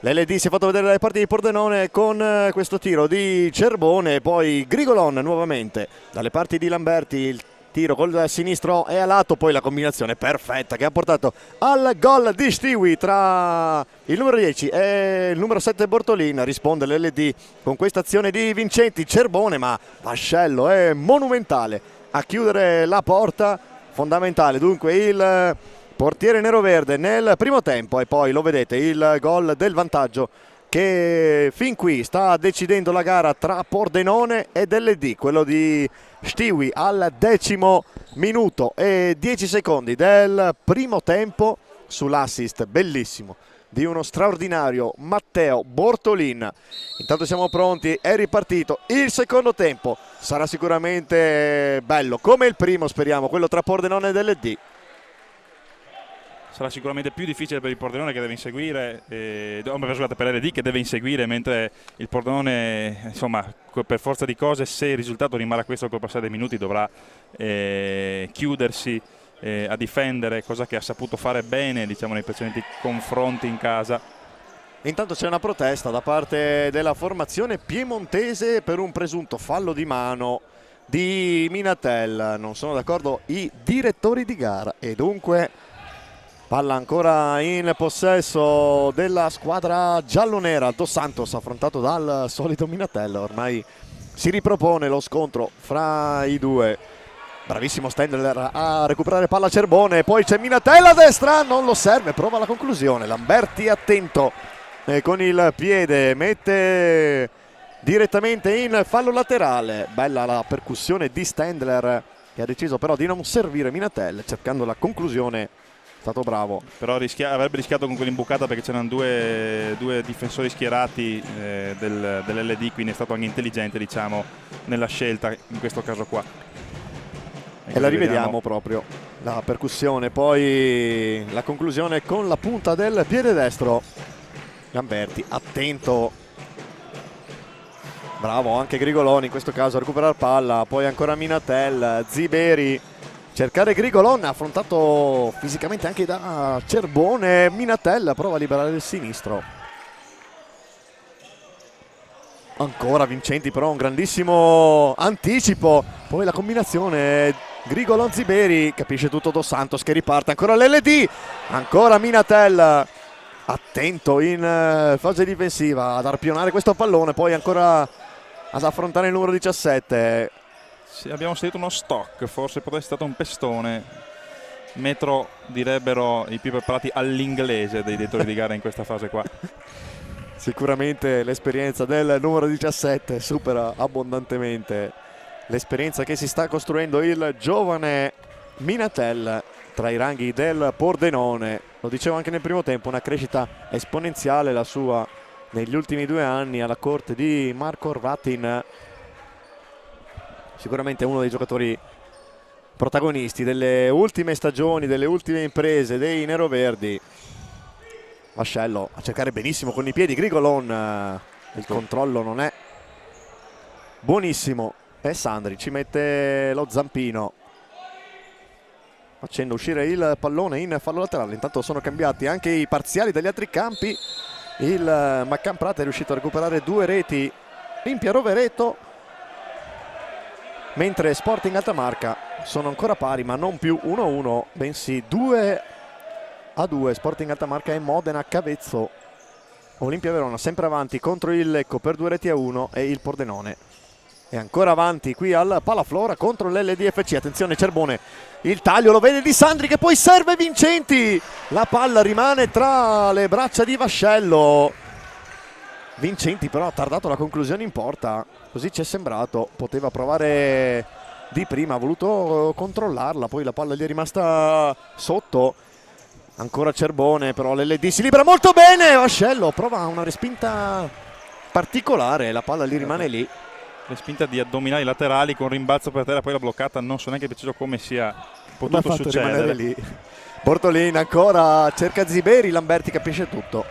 L'LD si è fatto vedere dalle parti di Pordenone con questo tiro di Cerbone, poi Grigolon nuovamente dalle parti di Lamberti, il tiro col sinistro è a lato, poi la combinazione perfetta che ha portato al gol di Stiwi tra il numero 10 e il numero 7 Bortolin. Risponde l'LD con questa azione di Vincenti. Cerbone, ma Vascello è monumentale a chiudere la porta, fondamentale dunque il portiere neroverde nel primo tempo, e poi lo vedete il gol del vantaggio che fin qui sta decidendo la gara tra Pordenone ed LD, quello di Stiwi al 10° minuto e 10 secondi del primo tempo sull'assist bellissimo di uno straordinario Matteo Bortolin. Intanto siamo pronti, è ripartito il secondo tempo, sarà sicuramente bello come il primo, speriamo, quello tra Pordenone ed LD. Sarà sicuramente più difficile per il Pordenone che deve inseguire, scusate, per l'LD che deve inseguire, mentre il Pordenone, insomma, per forza di cose, se il risultato rimarrà questo col passare dei minuti, dovrà chiudersi a difendere, cosa che ha saputo fare bene, diciamo, nei precedenti confronti in casa. Intanto c'è una protesta da parte della formazione piemontese per un presunto fallo di mano di Minatel. Non sono d'accordo i direttori di gara e dunque palla ancora in possesso della squadra giallonera. Dos Santos affrontato dal solito Minatel, ormai si ripropone lo scontro fra i due. Bravissimo Stendler a recuperare palla Cerbone, poi c'è Minatel a destra, non lo serve, prova la conclusione. Lamberti attento con il piede, mette direttamente in fallo laterale. Bella la percussione di Stendler che ha deciso però di non servire Minatel cercando la conclusione. È stato bravo, però avrebbe rischiato con quell'imbucata perché c'erano due difensori schierati dell'LD, quindi è stato anche intelligente, diciamo, nella scelta in questo caso qua. E la rivediamo proprio la percussione, poi la conclusione con la punta del piede destro. Lamberti attento, bravo anche Grigoloni in questo caso a recuperare palla, poi ancora Minatel, Ziberi cercare Grigolon, affrontato fisicamente anche da Cerbone. Minatel prova a liberare il sinistro, ancora Vincenti però un grandissimo anticipo, poi la combinazione Grigolon Ziberi, capisce tutto Dos Santos che riparte, ancora l'LD, ancora Minatel attento in fase difensiva ad arpionare questo pallone, poi ancora ad affrontare il numero 17. Sì, abbiamo sentito uno stock, forse potrebbe essere stato un pestone. Metro direbbero i più preparati all'inglese dei direttori di gara in questa fase qua. Sicuramente l'esperienza del numero 17 supera abbondantemente l'esperienza che si sta costruendo il giovane Minatel tra i ranghi del Pordenone. Lo dicevo anche nel primo tempo, una crescita esponenziale la sua negli ultimi 2 anni alla corte di Marco Orvatin. Sicuramente uno dei giocatori protagonisti delle ultime stagioni, delle ultime imprese dei neroverdi. Vascello a cercare benissimo con i piedi Grigolon, il controllo non è buonissimo e Sandri ci mette lo zampino facendo uscire il pallone in fallo laterale. Intanto sono cambiati anche i parziali degli altri campi, il Maccan Prata è riuscito a recuperare 2 reti in Piarovereto, mentre Sporting Altamarca sono ancora pari ma non più 1-1 bensì 2-2. Sporting Altamarca e Modena Cavezzo. Olimpia Verona sempre avanti contro il Lecco per 2-1 e il Pordenone è ancora avanti qui al Palaflora contro l'LDFC. Attenzione Cerbone, il taglio lo vede Di Sandri che poi serve Vincenti, la palla rimane tra le braccia di Vascello. Vincenti però ha tardato la conclusione in porta, così ci è sembrato, poteva provare di prima, ha voluto controllarla, poi la palla gli è rimasta sotto. Ancora Cerbone, però l'LD si libera molto bene, Vascello prova una respinta particolare, la palla gli rimane lì. respinta di addominali laterali con rimbalzo per terra, poi la bloccata, non so neanche preciso come sia potuto succedere lì. Bortolin ancora cerca Ziberi, Lamberti capisce tutto,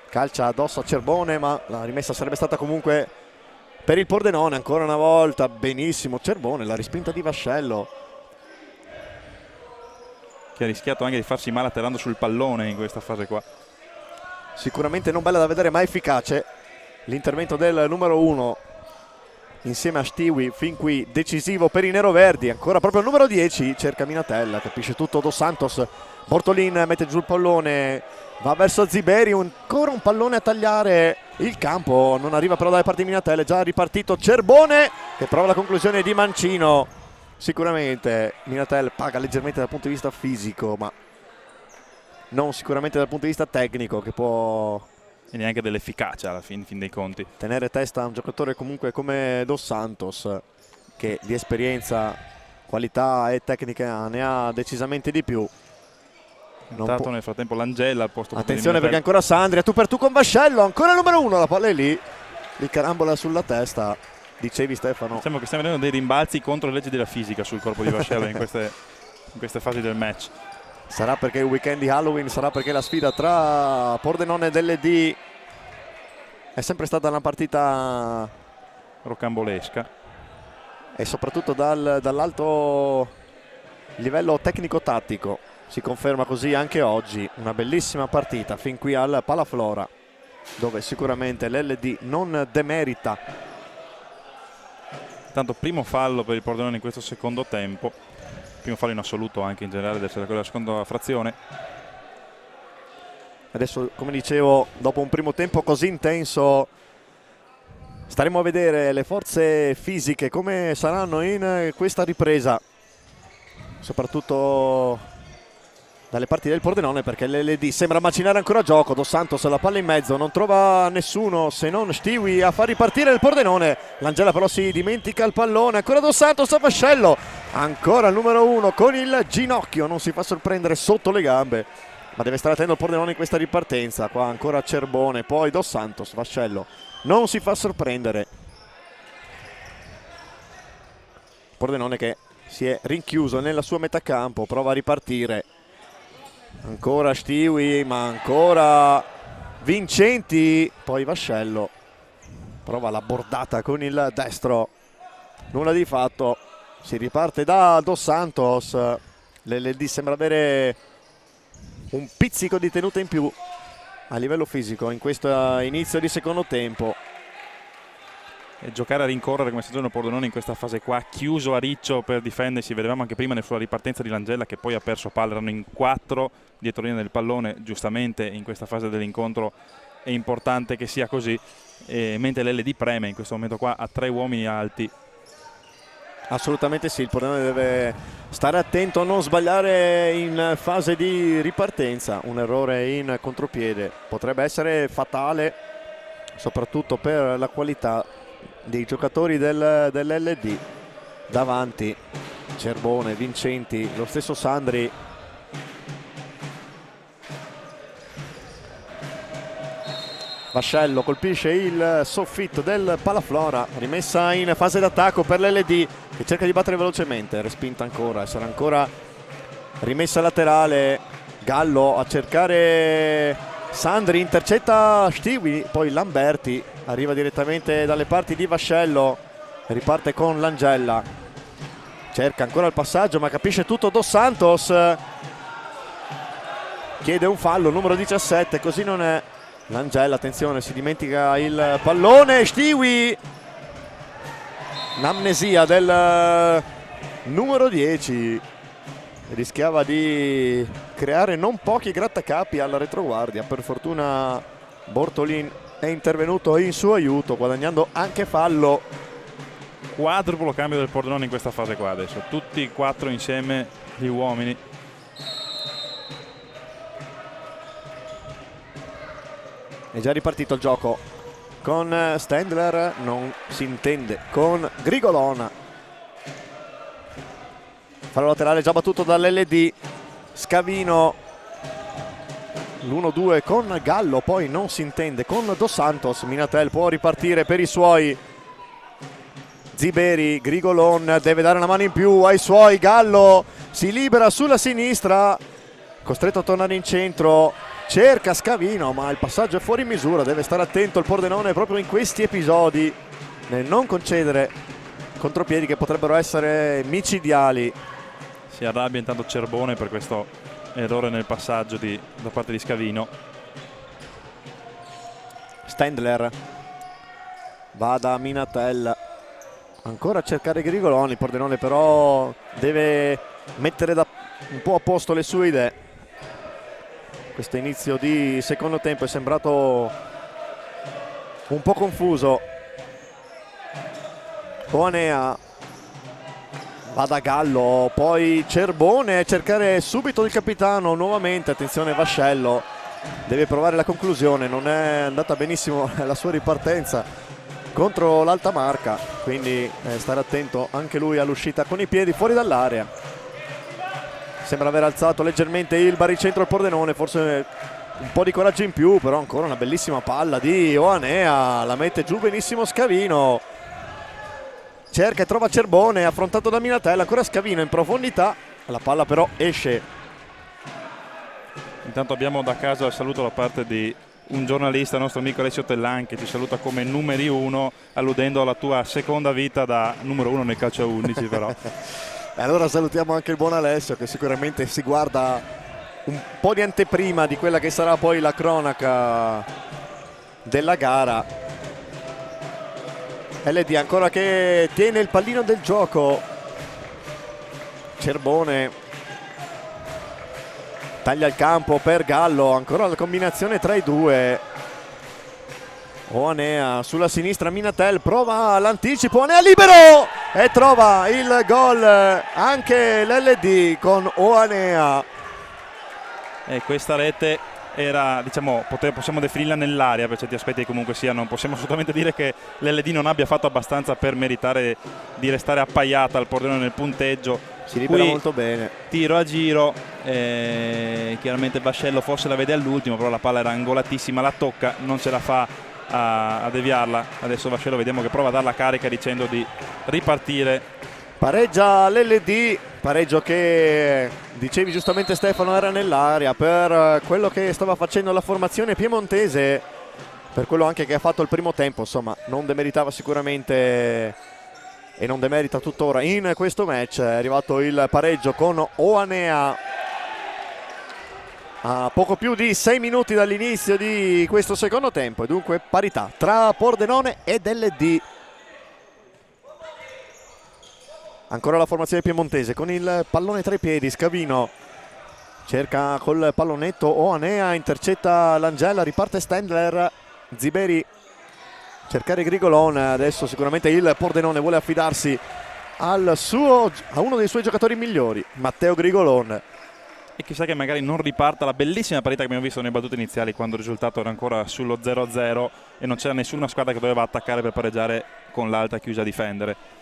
calcia addosso a Cerbone, ma la rimessa sarebbe stata comunque per il Pordenone. Ancora una volta benissimo Cerbone, la respinta di Vascello, che ha rischiato anche di farsi male atterrando sul pallone in questa fase qua. Sicuramente non bella da vedere ma efficace l'intervento del numero 1 insieme a Stiwi, fin qui decisivo per i neroverdi. Ancora proprio il numero 10 cerca Minatella, capisce tutto Dos Santos. Bortolin mette giù il pallone, va verso Ziberi, ancora un pallone a tagliare il campo, non arriva però dalle parti di Minatella. È già ripartito Cerbone che prova la conclusione di Mancino. Sicuramente Minatella paga leggermente dal punto di vista fisico, ma non sicuramente dal punto di vista tecnico, che può E neanche dell'efficacia alla fin dei conti. tenere testa a un giocatore comunque come Dos Santos, che di esperienza, qualità e tecnica ne ha decisamente di più. Entrato nel frattempo Langella al posto. Attenzione perché ancora Sandri a tu per tu con Vascello, ancora il numero 1, la palla è lì, il carambola sulla testa, dicevi Stefano. Sembra che stiamo vedendo dei rimbalzi contro le leggi della fisica sul corpo di Vascello in queste fasi del match. Sarà perché il weekend di Halloween, sarà perché la sfida tra Pordenone e DLD è sempre stata una partita Rocambolesca. e soprattutto dall'alto livello tecnico-tattico. Si conferma così anche oggi, una bellissima partita fin qui al Palaflora, dove sicuramente l'LD non demerita. Tanto primo fallo per il Pordenone in questo secondo tempo, primo fallo in assoluto anche in generale della seconda frazione. Adesso, come dicevo, dopo un primo tempo così intenso staremo a vedere le forze fisiche come saranno in questa ripresa, soprattutto dalle parti del Pordenone, perché l'LD sembra macinare ancora gioco. Dos Santos la palla in mezzo, non trova nessuno se non Stiwi a far ripartire il Pordenone. Langella però si dimentica il pallone, ancora Dos Santos a Vascello, ancora il numero 1 con il ginocchio, non si fa sorprendere sotto le gambe, ma deve stare attento il Pordenone in questa ripartenza. Qua ancora Cerbone, poi Dos Santos, Vascello non si fa sorprendere. Pordenone che si è rinchiuso nella sua metà campo, prova a ripartire. Ancora Stiwi, ma ancora Vincenti, poi Vascello prova la bordata con il destro, nulla di fatto. Si riparte da Dos Santos. L'LD sembra avere un pizzico di tenuta in più a livello fisico in questo inizio di secondo tempo. E giocare a rincorrere come sta facendo Pordenone in questa fase qua, chiuso a riccio per difendersi. Vedevamo anche prima sulla ripartenza di Langella che poi ha perso palla, erano in 4 dietro linea del pallone. Giustamente in questa fase dell'incontro è importante che sia così, mentre l'LD preme in questo momento qua a 3 uomini alti. Assolutamente sì, il Pordenone deve stare attento a non sbagliare in fase di ripartenza. Un errore in contropiede potrebbe essere fatale, soprattutto per la qualità dei giocatori dell'LD. Davanti Cerbone, Vincenti, lo stesso Sandri. Vascello colpisce il soffitto del Palaflora, rimessa in fase d'attacco per l'LD che cerca di battere velocemente, respinta ancora, sarà ancora rimessa laterale. Gallo a cercare Sandri, intercetta Stiwi, poi Lamberti arriva direttamente dalle parti di Vascello, riparte con Langella, cerca ancora il passaggio ma capisce tutto Dos Santos, chiede un fallo, numero 17, così non è. Langella, attenzione, si dimentica il pallone, Stiwi, l'amnesia del numero 10, rischiava di creare non pochi grattacapi alla retroguardia. Per fortuna Bortolin è intervenuto in suo aiuto, guadagnando anche fallo. Quadruplo cambio del Pordenone in questa fase qua adesso, tutti e 4 insieme gli uomini. È già ripartito il gioco con Stendler, non si intende con Grigolona. Fallo laterale già battuto dall'LD. Scavino, l'1-2 con Gallo, poi non si intende con Dos Santos. Minatel può ripartire per i suoi. Ziberi, Grigolon deve dare una mano in più ai suoi, Gallo si libera sulla sinistra, costretto a tornare in centro, cerca Scavino ma il passaggio è fuori misura, deve stare attento il Pordenone proprio in questi episodi nel non concedere contropiedi che potrebbero essere micidiali. Si arrabbia intanto Cerbone per questo errore nel passaggio da parte di Scavino. Stendler va da Minatel, ancora a cercare Grigoloni, il Pordenone però deve mettere un po' a posto le sue idee. Questo inizio di secondo tempo è sembrato un po' confuso. Oanea va da Gallo, poi Cerbone a cercare subito il capitano nuovamente, attenzione Vascello, deve provare la conclusione, non è andata benissimo la sua ripartenza contro l'alta marca, quindi stare attento anche lui all'uscita con i piedi fuori dall'area. Sembra aver alzato leggermente il baricentro al Pordenone, forse un po' di coraggio in più, però ancora una bellissima palla di Oanea, la mette giù benissimo Scavino, cerca e trova Cerbone, affrontato da Minatel, ancora Scavino in profondità, la palla però esce. Intanto abbiamo da casa il saluto da parte di un giornalista, il nostro amico Alessio Tellan, che ti saluta come numeri 1, alludendo alla tua seconda vita da numero 1 nel calcio a 11 però. E allora salutiamo anche il buon Alessio, che sicuramente si guarda un po' di anteprima di quella che sarà poi la cronaca della gara. LD ancora che tiene il pallino del gioco, Cerbone taglia il campo per Gallo, ancora la combinazione tra i due. Oanea sulla sinistra, Minatel prova l'anticipo, Oanea libero e trova il gol anche l'LD con Oanea. E questa rete era, diciamo, possiamo definirla nell'area per certi aspetti, comunque sia, non possiamo assolutamente dire che l'LD non abbia fatto abbastanza per meritare di restare appaiata al Pordenone nel punteggio. Si libera molto bene, tiro a giro, chiaramente Vascello forse la vede all'ultimo, però la palla era angolatissima, la tocca, non ce la fa a deviarla. Adesso Vascello vediamo che prova a darla carica dicendo di ripartire. Pareggia l'LD, pareggio che dicevi giustamente Stefano era nell'area per quello che stava facendo la formazione piemontese, per quello anche che ha fatto il primo tempo, insomma non demeritava sicuramente e non demerita tuttora in questo match. È arrivato il pareggio con Oanea a poco più di 6 minuti dall'inizio di questo secondo tempo e dunque parità tra Pordenone ed LD. Ancora la formazione piemontese con il pallone tra i piedi, Scavino cerca col pallonetto Oanea, intercetta l'Angela, riparte Stendler, Ziberi cercare Grigolon. Adesso sicuramente il Pordenone vuole affidarsi a uno dei suoi giocatori migliori, Matteo Grigolon, e chissà che magari non riparta la bellissima parità che abbiamo visto nelle battute iniziali, quando il risultato era ancora sullo 0-0 e non c'era nessuna squadra che doveva attaccare per pareggiare con l'alta chiusa a difendere.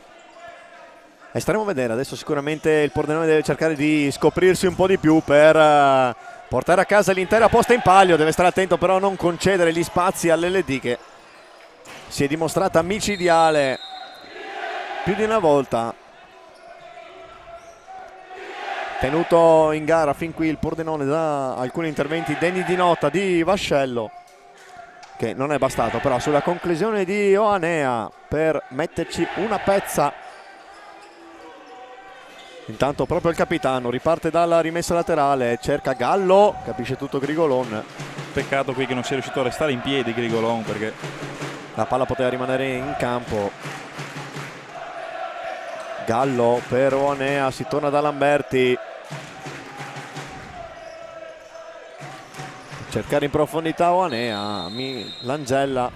E staremo a vedere, adesso sicuramente il Pordenone deve cercare di scoprirsi un po' di più per portare a casa l'intera posta in palio, deve stare attento però a non concedere gli spazi all'LD, che si è dimostrata micidiale più di una volta. Tenuto in gara fin qui il Pordenone da alcuni interventi degni di nota di Vascello, che non è bastato però sulla conclusione di Oanea per metterci una pezza. Intanto proprio il capitano riparte dalla rimessa laterale, cerca Gallo, capisce tutto Grigolon. Peccato qui che non sia riuscito a restare in piedi Grigolon, perché la palla poteva rimanere in campo. Gallo per Oanea, si torna da Lamberti, cercare in profondità Oanea, l'Angella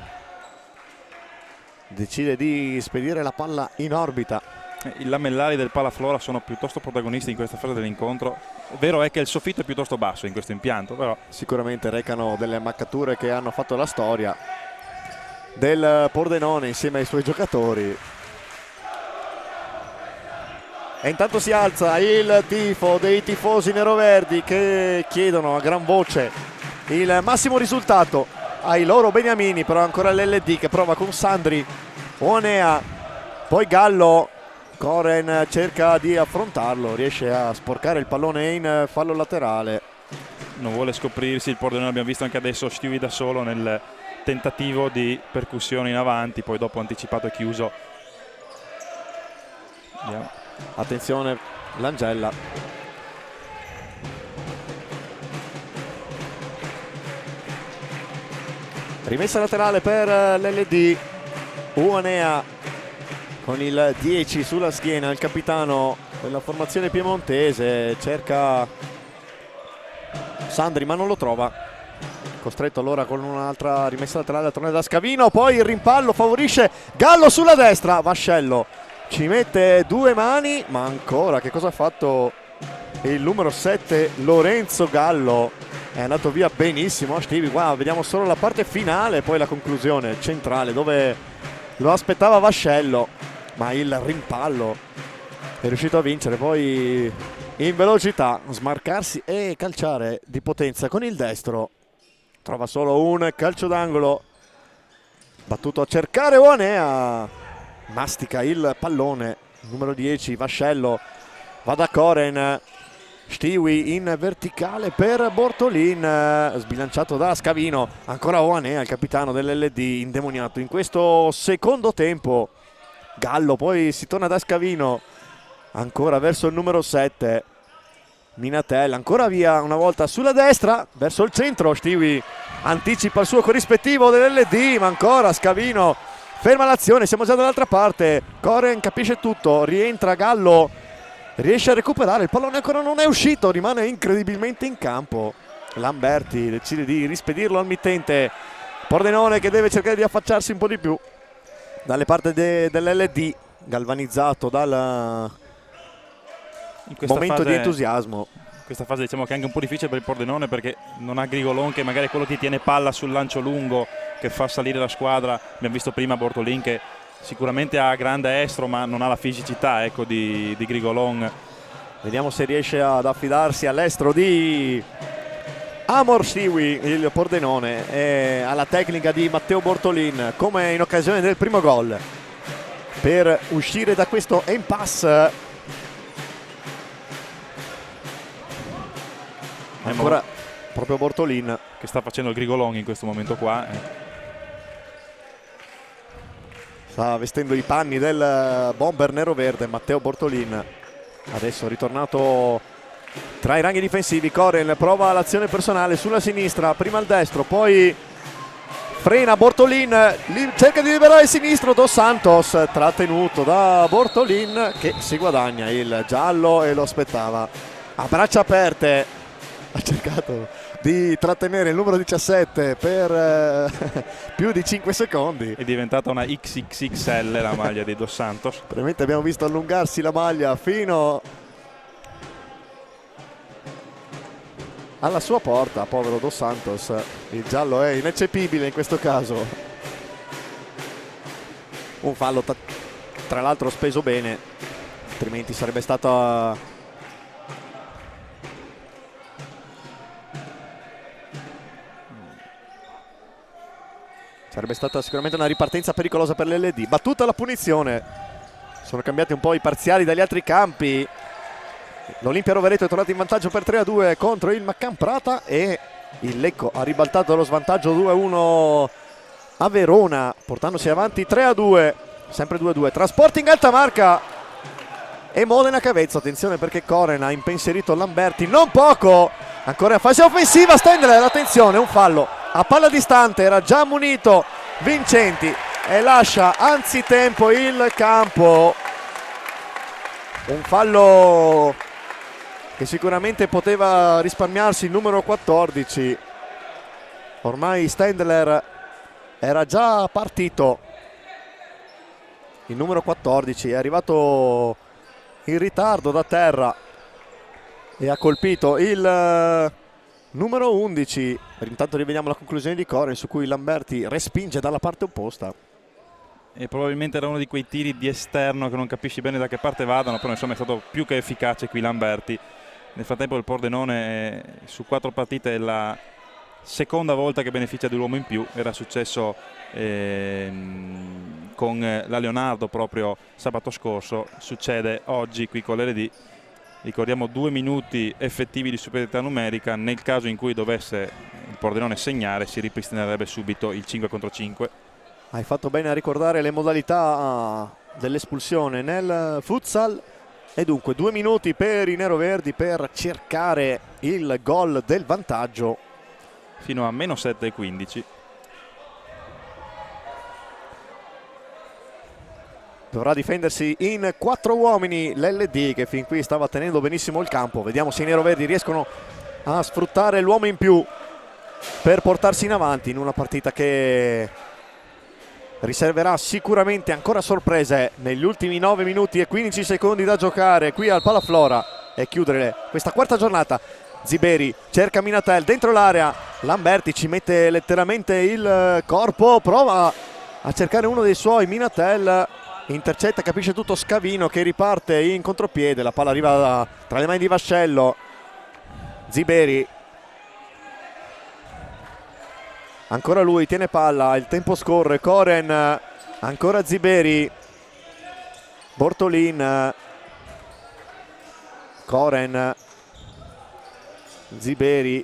decide di spedire la palla in orbita. I lamellari del Palaflora sono piuttosto protagonisti in questa fase dell'incontro. Vero è che il soffitto è piuttosto basso in questo impianto, però sicuramente recano delle ammaccature che hanno fatto la storia del Pordenone insieme ai suoi giocatori. E intanto si alza il tifo dei tifosi neroverdi che chiedono a gran voce il massimo risultato ai loro beniamini, però ancora l'LD che prova con Sandri. Oanea poi Gallo. Koren cerca di affrontarlo, riesce a sporcare il pallone in fallo laterale. Non vuole scoprirsi il Pordenone, abbiamo visto anche adesso Stewie da solo nel tentativo di percussione in avanti, poi dopo anticipato e chiuso. Andiamo. Attenzione Langella. Rimessa laterale per l'LD. Uanea con il 10 sulla schiena, il capitano della formazione piemontese, cerca Sandri ma non lo trova, costretto allora con un'altra rimessa laterale a tornare da Scavino, poi il rimpallo favorisce Gallo sulla destra, Vascello ci mette due mani, ma ancora che cosa ha fatto il numero 7 Lorenzo Gallo? È andato via benissimo a Stivi. Qua vediamo solo la parte finale, poi la conclusione centrale dove lo aspettava Vascello, ma il rimpallo è riuscito a vincere, poi in velocità smarcarsi e calciare di potenza con il destro. Trova solo un calcio d'angolo, battuto a cercare Uanea, mastica il pallone, numero 10 Vascello, va da Koren, Stiwi in verticale per Bortolin, sbilanciato da Scavino, ancora Uanea, il capitano dell'LD, indemoniato in questo secondo tempo. Gallo, poi si torna da Scavino, ancora verso il numero 7 Minatella, ancora via una volta sulla destra verso il centro, Stiwi anticipa il suo corrispettivo dell'LD, ma ancora Scavino ferma l'azione, siamo già dall'altra parte. Koren capisce tutto, rientra Gallo, riesce a recuperare, il pallone ancora non è uscito, rimane incredibilmente in campo. Lamberti decide di rispedirlo al mittente. Pordenone che deve cercare di affacciarsi un po' di più dalle parti dell'LD, galvanizzato dal momento di entusiasmo. In questa fase diciamo che è anche un po' difficile per il Pordenone, perché non ha Grigolon che magari è quello che tiene palla sul lancio lungo, che fa salire la squadra. Abbiamo visto prima Bortolin che sicuramente ha grande estro, ma non ha la fisicità, ecco, di Grigolon. Vediamo se riesce ad affidarsi all'estro di Amor Stiwi, il Pordenone, e alla tecnica di Matteo Bortolin, come in occasione del primo gol, per uscire da questo impasse. Ancora proprio Bortolin che sta facendo il Grigolon in questo momento qua. Sta vestendo i panni del bomber nero-verde Matteo Bortolin, adesso ritornato tra i ranghi difensivi. Koren prova l'azione personale sulla sinistra, prima al destro, poi frena Bortolin, cerca di liberare il sinistro, Dos Santos trattenuto da Bortolin che si guadagna il giallo e lo aspettava a braccia aperte. Ha cercato di trattenere il numero 17 per più di 5 secondi. È diventata una XXXL la maglia di Dos Santos. Veramente abbiamo visto allungarsi la maglia fino alla sua porta, povero Dos Santos. Il giallo è ineccepibile in questo caso. Un fallo tra l'altro speso bene, altrimenti sarebbe stata sicuramente una ripartenza pericolosa per l'LD. Battuta la punizione, sono cambiati un po' i parziali dagli altri campi. L'Olimpia Rovereto è tornato in vantaggio per 3-2 contro il Maccan Prata e il Lecco ha ribaltato lo svantaggio 2-1 a Verona, portandosi avanti 3-2, sempre 2-2 tra Sporting Altamarca e Modena Cavezzo. Attenzione perché Koren ha impensierito Lamberti, non poco, ancora in fase offensiva Stendler, attenzione, un fallo a palla distante, era già munito Vincenti e lascia anzitempo il campo. Un fallo che sicuramente poteva risparmiarsi il numero 14. Ormai Stendler era già partito. Il numero 14 è arrivato in ritardo da terra e ha colpito il numero 11. Intanto rivediamo la conclusione di Koren, su cui Lamberti respinge dalla parte opposta. E probabilmente era uno di quei tiri di esterno che non capisci bene da che parte vadano, però insomma è stato più che efficace qui Lamberti. Nel frattempo il Pordenone su 4 partite è la seconda volta che beneficia di un uomo in più. Era successo con la Leonardo proprio sabato scorso, succede oggi qui con l'LD. Ricordiamo 2 minuti effettivi di superiorità numerica. Nel caso in cui dovesse il Pordenone segnare, si ripristinerebbe subito il 5 contro 5. Hai fatto bene a ricordare le modalità dell'espulsione nel futsal. E dunque 2 minuti per i neroverdi per cercare il gol del vantaggio. Fino a meno 7,15. Dovrà difendersi in 4 uomini l'LD, che fin qui stava tenendo benissimo il campo. Vediamo se i neroverdi riescono a sfruttare l'uomo in più per portarsi in avanti in una partita che riserverà sicuramente ancora sorprese negli ultimi 9 minuti e 15 secondi da giocare qui al Palaflora e chiudere questa quarta giornata. Ziberi cerca Minatel dentro l'area, Lamberti ci mette letteralmente il corpo, prova a cercare uno dei suoi, Minatel intercetta, capisce tutto Scavino che riparte in contropiede, la palla arriva tra le mani di Vascello. Ziberi, ancora lui, tiene palla, il tempo scorre, Koren, ancora Ziberi, Bortolin, Koren, Ziberi,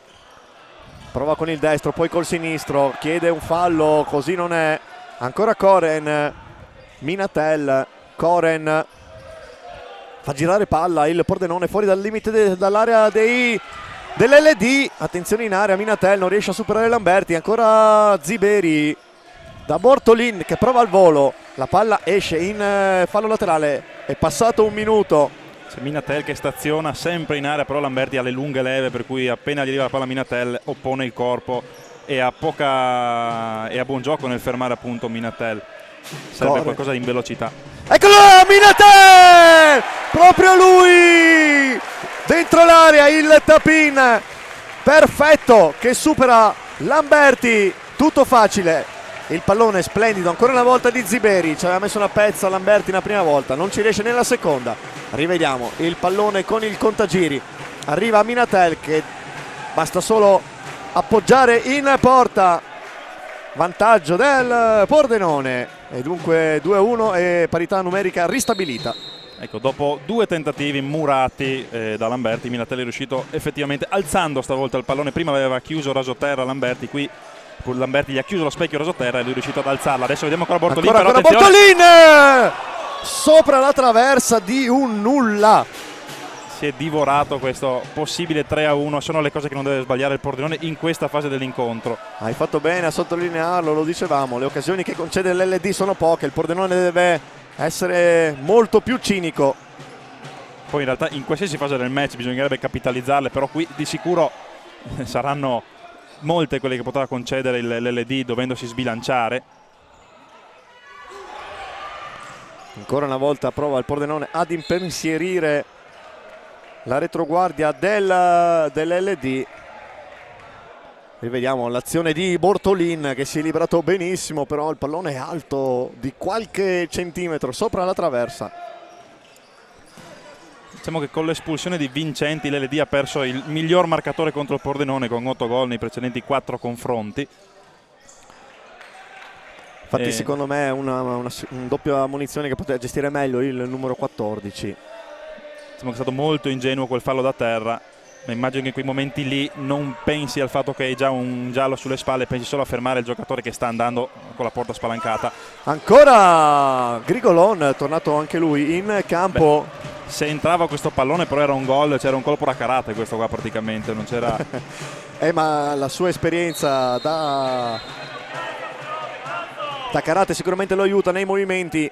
prova con il destro, poi col sinistro, chiede un fallo, così non è, ancora Koren, Minatel, Koren, fa girare palla il Pordenone fuori dal limite dall'area dell'LD, attenzione in area, Minatel non riesce a superare Lamberti, ancora Ziberi da Bortolin che prova al volo, la palla esce in fallo laterale, è passato un minuto. C'è Minatel che staziona sempre in area, però Lamberti ha le lunghe leve, per cui appena gli arriva la palla Minatel oppone il corpo e ha buon gioco nel fermare appunto Minatel. Serve qualcosa in velocità. Eccolo là, Minatel! Proprio lui! Dentro l'area il tap-in perfetto che supera Lamberti, tutto facile. Il pallone splendido ancora una volta di Ziberi, ci aveva messo una pezza Lamberti la prima volta, non ci riesce nella seconda. Rivediamo il pallone con il contagiri, arriva Minatel che basta solo appoggiare in porta, vantaggio del Pordenone e dunque 2-1 e parità numerica ristabilita. Ecco, dopo 2 tentativi murati da Lamberti, Minatel è riuscito effettivamente, alzando stavolta il pallone. Prima l'aveva chiuso rasoterra Lamberti, qui Lamberti gli ha chiuso lo specchio rasoterra e lui è riuscito ad alzarla. Adesso vediamo ancora Bortolin, ancora Bortolin sopra la traversa di un nulla. Si è divorato questo possibile 3-1. Sono le cose che non deve sbagliare il Pordenone in questa fase dell'incontro. Hai fatto bene a sottolinearlo, lo dicevamo, le occasioni che concede l'LD sono poche, il Pordenone deve essere molto più cinico. Poi in realtà in qualsiasi fase del match bisognerebbe capitalizzarle, però qui di sicuro saranno molte quelle che potrà concedere l'LD dovendosi sbilanciare. Ancora una volta prova il Pordenone ad impensierire la retroguardia dell'LD. Rivediamo l'azione di Bortolin che si è liberato benissimo, però il pallone è alto di qualche centimetro sopra la traversa. Diciamo che con l'espulsione di Vincenti l'LD ha perso il miglior marcatore contro il Pordenone con 8 gol nei precedenti 4 confronti. Infatti secondo me è una doppia munizione che poteva gestire meglio il numero 14. Diciamo che è stato molto ingenuo quel fallo da terra, ma immagino che in quei momenti lì non pensi al fatto che hai già un giallo sulle spalle, pensi solo a fermare il giocatore che sta andando con la porta spalancata. Ancora Grigolon, tornato anche lui in campo. Beh, se entrava questo pallone però era un gol, c'era un colpo da karate questo qua praticamente, non c'era... ma la sua esperienza da karate sicuramente lo aiuta nei movimenti.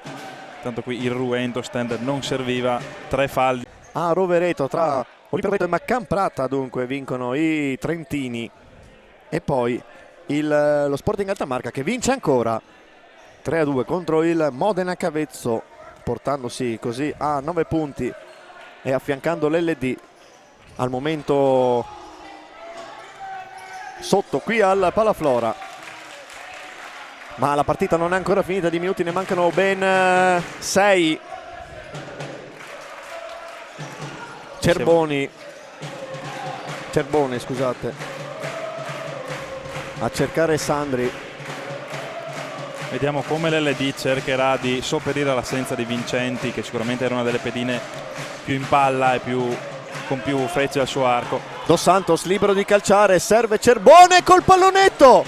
Tanto qui il Ruento standard non serviva, 3 falli. Rovereto tra Oliveto e Maccan Prata dunque vincono i trentini. E poi lo Sporting Altamarca che vince ancora 3-2 contro il Modena Cavezzo, portandosi così a 9 punti e affiancando l'LD al momento sotto qui al Palaflora. Ma la partita non è ancora finita, di minuti ne mancano ben 6. Cerbone, scusate. a cercare Sandri. Vediamo come l'LD cercherà di sopperire all'assenza di Vincenti, che sicuramente era una delle pedine più in palla e con più frecce al suo arco. Dos Santos libero di calciare, serve Cerbone col pallonetto,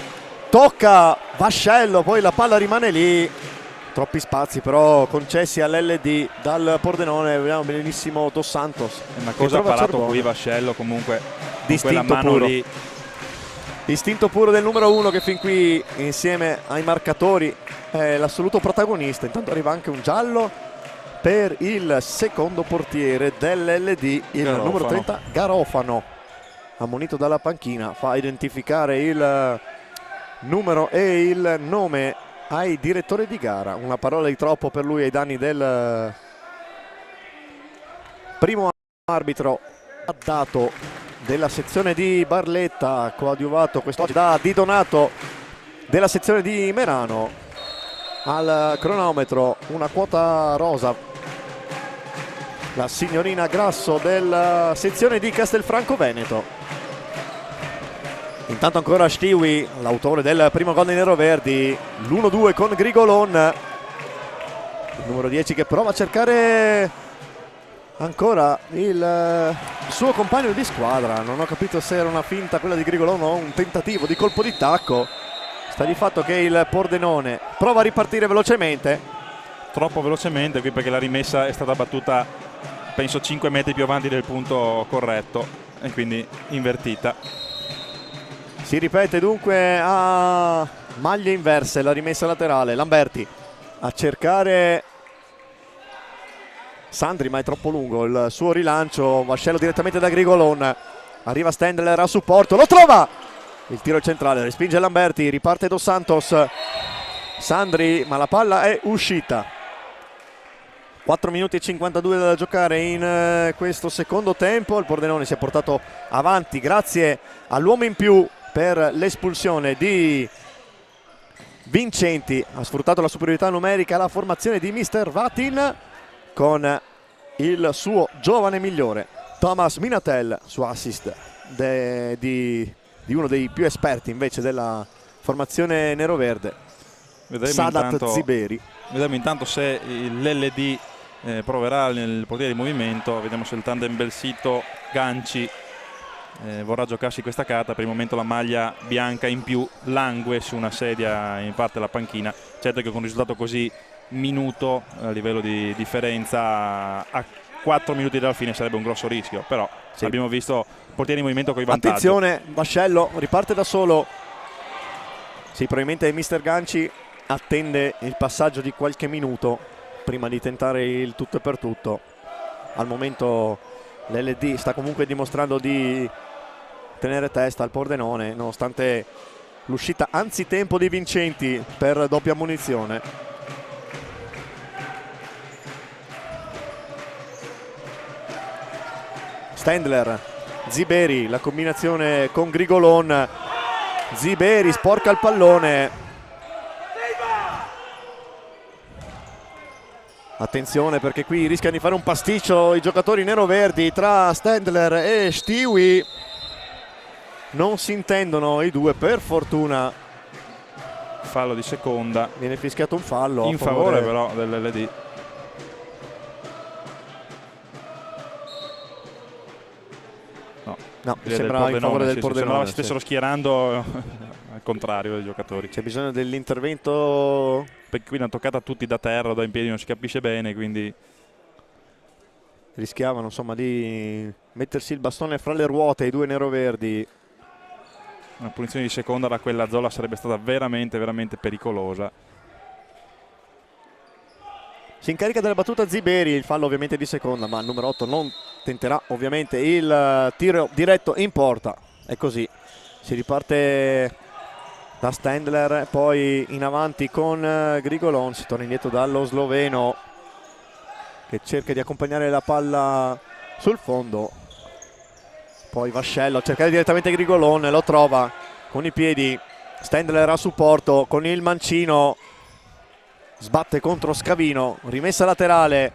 tocca Vascello, poi la palla rimane lì. Troppi spazi però concessi all'LD dal Pordenone. Vediamo benissimo Dos Santos. È una cosa parato qui Vascello, comunque con quella mano puro. lì. Istinto puro del numero 1, che fin qui insieme ai marcatori è l'assoluto protagonista. Intanto arriva anche un giallo per il secondo portiere dell'LD, il numero 30 Garofano, ammonito dalla panchina, fa identificare il numero e il nome ai direttori di gara. Una parola di troppo per lui ai danni del primo arbitro dato della sezione di Barletta, coadiuvato quest'oggi da Di Donato della sezione di Merano. Al cronometro una quota rosa, la signorina Grasso della sezione di Castelfranco Veneto. Intanto ancora Stiwi, l'autore del primo gol dei neroverdi, l'1-2 con Grigolon, il numero 10 che prova a cercare ancora il suo compagno di squadra. Non ho capito se era una finta quella di Grigolon o un tentativo di colpo di tacco. Sta di fatto che il Pordenone prova a ripartire velocemente, troppo velocemente qui, perché la rimessa è stata battuta penso 5 metri più avanti del punto corretto e quindi invertita. Si ripete dunque a maglie inverse la rimessa laterale. Lamberti a cercare Sandri, ma è troppo lungo il suo rilancio. Vascello direttamente da Grigolon, arriva Stendler a supporto, lo trova, il tiro centrale, respinge Lamberti, riparte Dos Santos. Sandri, ma la palla è uscita. 4 minuti e 52 da giocare in questo secondo tempo. Il Pordenone si è portato avanti grazie all'uomo in più per l'espulsione di Vincenti. Ha sfruttato la superiorità numerica la formazione di Mister Vatin con il suo giovane migliore Thomas Minatel su assist di uno dei più esperti invece della formazione neroverde, Sadat Ziberi. Vediamo intanto se l'LD proverà nel potere di movimento. Vediamo se il tandem Belsito Ganci vorrà giocarsi questa carta. Per il momento la maglia bianca in più langue su una sedia in parte della panchina. Certo che con un risultato così minuto a livello di differenza a 4 minuti dalla fine sarebbe un grosso rischio, però sì, abbiamo visto portiere in movimento con i vantaggi. Attenzione, Vascello riparte da solo. Sì, probabilmente Mister Ganci attende il passaggio di qualche minuto prima di tentare il tutto e per tutto. Al momento l'LD sta comunque dimostrando di tenere testa al Pordenone, nonostante l'uscita anzitempo di Vincenti per doppia munizione. Stendler, Ziberi, la combinazione con Grigolon. Ziberi sporca il pallone. Attenzione, perché qui rischiano di fare un pasticcio i giocatori neroverdi tra Stendler e Stiwi. Non si intendono i due, per fortuna. Fallo di seconda. Viene fischiato un fallo in favore però dell'LD. No, mi sembra in favore del Pordenone. Sembrava si stessero schierando al contrario dei giocatori. C'è bisogno dell'intervento, perché qui l'hanno toccata tutti da terra, da in piedi non si capisce bene, quindi rischiavano insomma di mettersi il bastone fra le ruote i due neroverdi. Una punizione di seconda da quella Zola sarebbe stata veramente pericolosa. Si incarica della battuta Ziberi, il fallo ovviamente di seconda, ma il numero 8 non tenterà ovviamente il tiro diretto in porta. E così si riparte da Stendler, poi in avanti con Grigolon, si torna indietro dallo sloveno che cerca di accompagnare la palla sul fondo. Poi Vascello a cercare direttamente Grigolon, lo trova con i piedi. Stendler a supporto con il mancino, sbatte contro Scavino, rimessa laterale,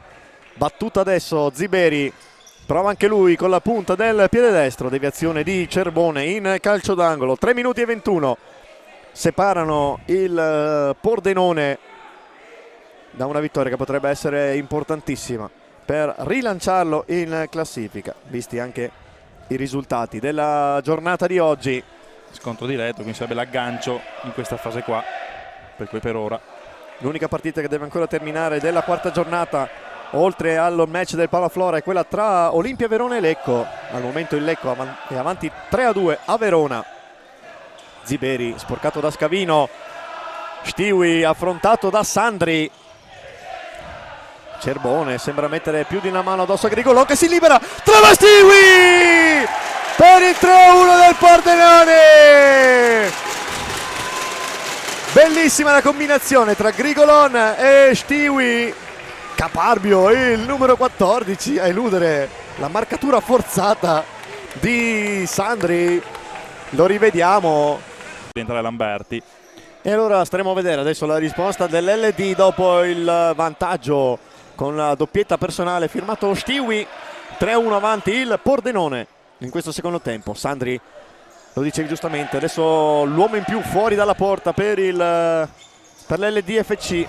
battuta adesso Ziberi, prova anche lui con la punta del piede destro, deviazione di Cerbone in calcio d'angolo. 3 minuti e 21 separano il Pordenone da una vittoria che potrebbe essere importantissima per rilanciarlo in classifica, visti anche i risultati della giornata di oggi. Scontro diretto, quindi sarebbe l'aggancio in questa fase qua, per ora. L'unica partita che deve ancora terminare della quarta giornata, oltre al match del Palaflora, è quella tra Olimpia Verona e Lecco. Al momento il Lecco è avanti 3-2 a Verona. Ziberi sporcato da Scavino, Stiwi affrontato da Sandri. Cerbone sembra mettere più di una mano addosso a Grigolò, che si libera, trova Stiwi per il 3-1 del Pordenone. Bellissima la combinazione tra Grigolon e Stiwi. Caparbio, il numero 14, a eludere la marcatura forzata di Sandri. Lo rivediamo. Rientra Lamberti. E allora staremo a vedere adesso la risposta dell'LD dopo il vantaggio con la doppietta personale firmato Stiwi. 3-1 avanti il Pordenone in questo secondo tempo. Sandri, lo dicevi giustamente, adesso l'uomo in più fuori dalla porta per l'LDFC.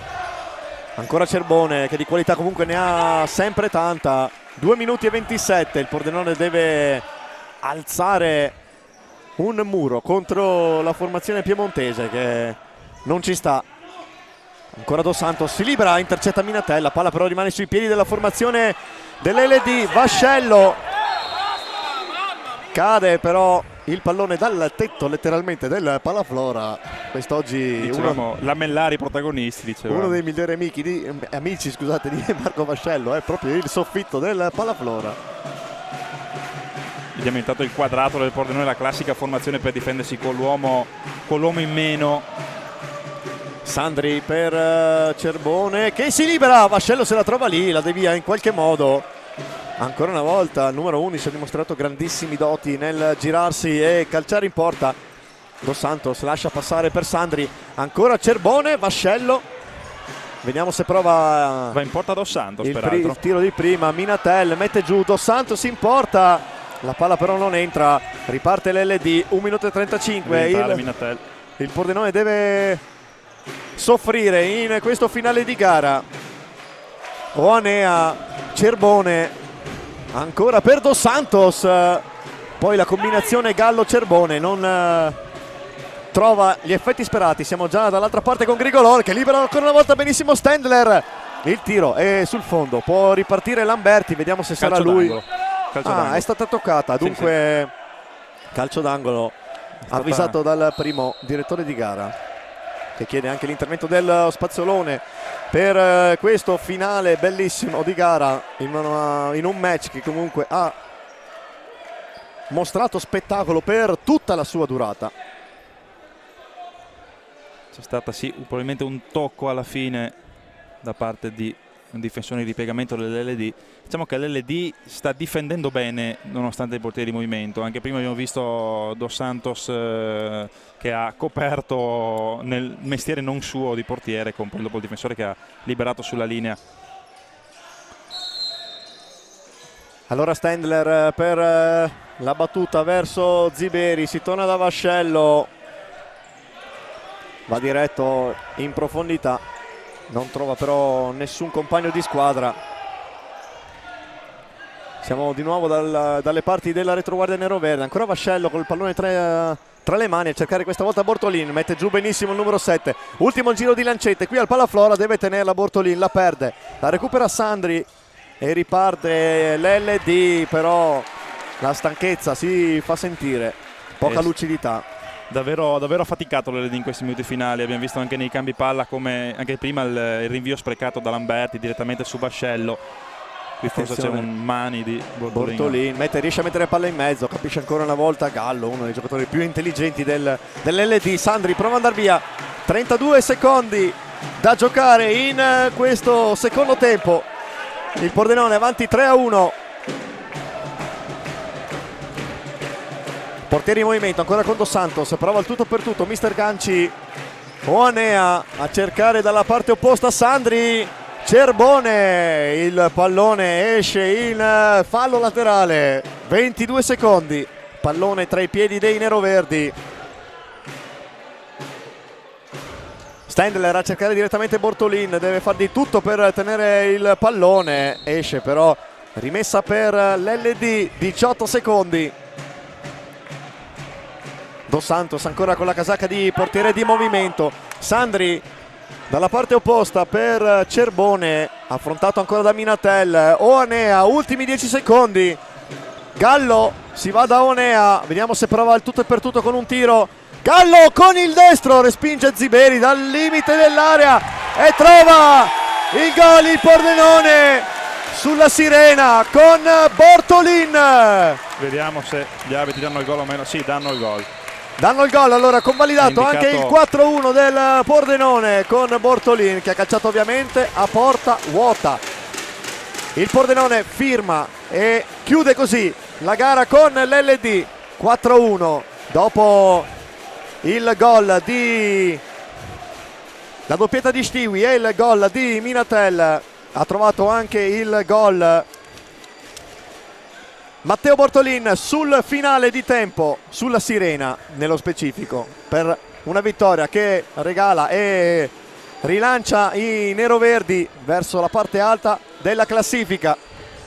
Ancora Cerbone, che di qualità comunque ne ha sempre tanta. 2 minuti e 27, il Pordenone deve alzare un muro contro la formazione piemontese che non ci sta. Ancora Dos Santos, si libera, intercetta Minatella, palla però rimane sui piedi della formazione dell'LD. Vascello, cade però il pallone dal tetto letteralmente del Palaflora. Quest'oggi dicevamo lamellari protagonisti, dicevamo. Uno dei migliori amici di Marco Vascello è proprio il soffitto del Palaflora. È diventato il quadrato del Pordenone, la classica formazione per difendersi con l'uomo in meno. Sandri per Cerbone, che si libera, Vascello se la trova lì, la devia in qualche modo. Ancora una volta il numero 11 ha dimostrato grandissimi doti nel girarsi e calciare in porta. Dos Santos lascia passare per Sandri, ancora Cerbone, Vascello, vediamo se prova. Va in porta Dos Santos, il tiro di prima. Minatel mette giù, Dos Santos in porta, la palla però non entra, riparte l'LD. 1 minuto e 35. Il Pordenone deve soffrire in questo finale di gara. Oanea, Cerbone, ancora per Dos Santos, poi la combinazione Gallo-Cerbone non trova gli effetti sperati. Siamo già dall'altra parte con Grigolò che libera ancora una volta benissimo Stendler. Il tiro è sul fondo, può ripartire Lamberti, vediamo se sarà lui. È stata toccata, dunque sì. Calcio d'angolo avvisato dal primo direttore di gara, che chiede anche l'intervento del Spazzolone per questo finale bellissimo di gara in un match che comunque ha mostrato spettacolo per tutta la sua durata. C'è stata probabilmente un tocco alla fine da parte di un difensore di ripiegamento dell'LD. Diciamo che l'LD sta difendendo bene nonostante i portieri di movimento. Anche prima abbiamo visto Dos Santos che ha coperto nel mestiere non suo di portiere, con poi dopo il difensore che ha liberato sulla linea. Allora Stendler per la battuta verso Ziberi, si torna da Vascello, va diretto in profondità, non trova però nessun compagno di squadra. Siamo di nuovo dalle parti della retroguardia nero-verde. Ancora Vascello con il pallone tra le mani a cercare questa volta Bortolin. Mette giù benissimo il numero 7. Ultimo giro di lancette. Qui al Palaflora deve tenerla Bortolin. La perde. La recupera Sandri. E riparte l'LD. Però la stanchezza si fa sentire. Poca lucidità. Davvero affaticato l'LD in questi minuti finali. Abbiamo visto anche nei cambi palla come anche prima il rinvio sprecato da Lamberti direttamente su Vascello. Qui forse c'è un mani di Bortolin, riesce a mettere palla in mezzo, capisce ancora una volta Gallo, uno dei giocatori più intelligenti dell'LD. Sandri prova ad andare via, 32 secondi da giocare in questo secondo tempo. Il Pordenone avanti 3-1. Portiere in movimento ancora con Dos Santos, prova il tutto per tutto mister Ganci. Oanea a cercare dalla parte opposta Sandri. Cerbone, il pallone esce in fallo laterale. 22 secondi, pallone tra i piedi dei neroverdi. Stendler a cercare direttamente Bortolin, deve far di tutto per tenere il pallone, esce però, rimessa per l'LD, 18 secondi. Dos Santos ancora con la casacca di portiere di movimento, Sandri dalla parte opposta per Cerbone, affrontato ancora da Minatel, Oanea, ultimi 10 secondi, Gallo si va da Oanea, vediamo se prova il tutto e per tutto con un tiro, Gallo con il destro, respinge Ziberi dal limite dell'area e trova il gol, il Pordenone sulla sirena con Bortolin. Vediamo se gli arbitri danno il gol o meno. Sì, danno il gol. Danno il gol, allora convalidato Indicato... anche il 4-1 del Pordenone con Bortolin che ha calciato ovviamente a porta vuota. Il Pordenone firma e chiude così la gara con l'LD 4-1 dopo il gol di la doppietta di Stiwi e il gol di Minatel. Ha trovato anche il gol Matteo Bortolin sul finale di tempo sulla sirena nello specifico, per una vittoria che regala e rilancia i neroverdi verso la parte alta della classifica.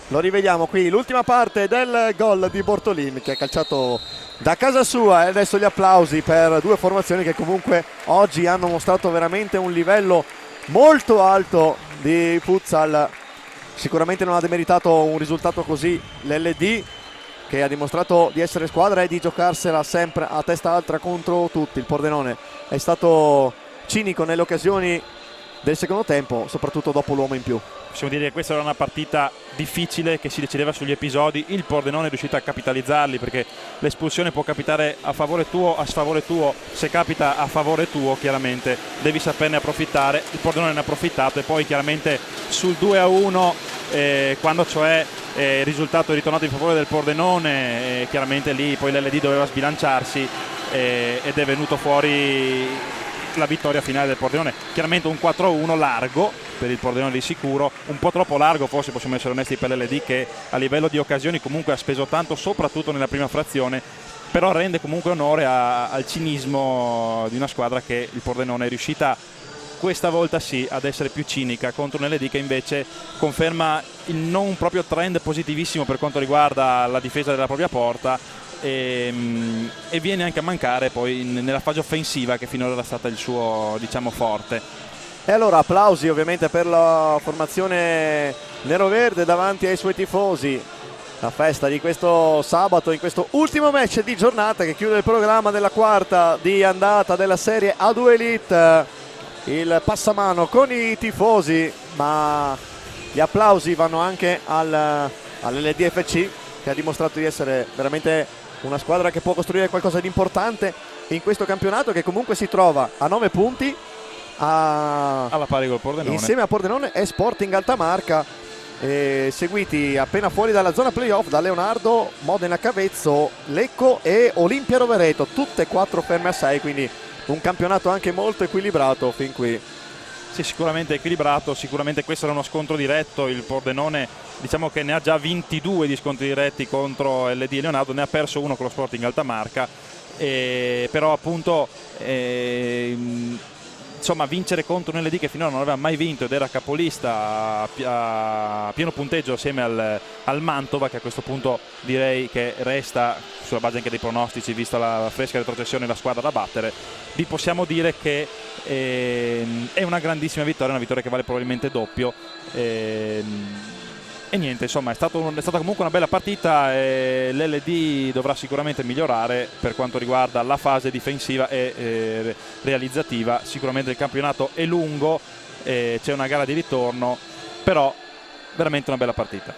Lo rivediamo qui, l'ultima parte del gol di Bortolin che ha calciato da casa sua, e adesso gli applausi per due formazioni che comunque oggi hanno mostrato veramente un livello molto alto di futsal. Sicuramente non ha demeritato un risultato così l'LD, che ha dimostrato di essere squadra e di giocarsela sempre a testa alta contro tutti. Il Pordenone è stato cinico nelle occasioni del secondo tempo, soprattutto dopo l'uomo in più. Possiamo dire che questa era una partita difficile che si decideva sugli episodi. Il Pordenone è riuscito a capitalizzarli, perché l'espulsione può capitare a favore tuo o a sfavore tuo. Se capita a favore tuo, chiaramente devi saperne approfittare. Il Pordenone ne ha approfittato, e poi chiaramente sul 2-1, quando cioè il risultato è ritornato in favore del Pordenone, chiaramente lì poi l'LD doveva sbilanciarsi ed è venuto fuori la vittoria finale del Pordenone. Chiaramente un 4-1 largo per il Pordenone di sicuro, un po' troppo largo forse, possiamo essere onesti, per l'LD, che a livello di occasioni comunque ha speso tanto, soprattutto nella prima frazione, però rende comunque onore al cinismo di una squadra che il Pordenone è riuscita questa volta sì ad essere più cinica contro un LD che invece conferma il non proprio trend positivissimo per quanto riguarda la difesa della propria porta, e viene anche a mancare poi nella fase offensiva, che finora era stata il suo, diciamo, forte. E allora applausi ovviamente per la formazione neroverde davanti ai suoi tifosi. La festa di questo sabato, in questo ultimo match di giornata che chiude il programma della quarta di andata della serie A2 Elite. Il passamano con i tifosi, ma gli applausi vanno anche all'LDFC, che ha dimostrato di essere veramente una squadra che può costruire qualcosa di importante in questo campionato, che comunque si trova a 9 punti alla pari col Pordenone, insieme a Pordenone e Sporting Altamarca, seguiti appena fuori dalla zona playoff da Leonardo, Modena Cavezzo, Lecco e Olimpia Rovereto, tutte 4 ferme a 6, quindi un campionato anche molto equilibrato fin qui. Sì, sicuramente equilibrato, sicuramente questo era uno scontro diretto. Il Pordenone, diciamo che ne ha già 22 di scontri diretti contro LD e Leonardo, ne ha perso uno con lo Sporting Altamarca, però appunto insomma, vincere contro un LD che finora non aveva mai vinto ed era capolista a pieno punteggio assieme al Mantova, che a questo punto direi che resta, sulla base anche dei pronostici, vista la fresca retrocessione, la squadra da battere. Vi possiamo dire che è una grandissima vittoria, una vittoria che vale probabilmente doppio, e niente, insomma è stata comunque una bella partita, e l'LD dovrà sicuramente migliorare per quanto riguarda la fase difensiva e realizzativa. Sicuramente il campionato è lungo, c'è una gara di ritorno, però veramente una bella partita.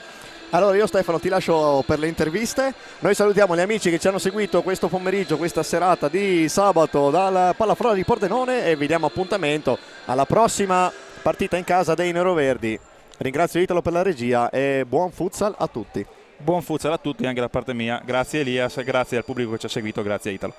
Allora io, Stefano, ti lascio per le interviste. Noi salutiamo gli amici che ci hanno seguito questo pomeriggio, questa serata di sabato dal Pallafrola di Pordenone, e vi diamo appuntamento alla prossima partita in casa dei neroverdi. Ringrazio Italo per la regia e buon futsal a tutti. Buon futsal a tutti anche da parte mia. Grazie Elias, grazie al pubblico che ci ha seguito, grazie Italo.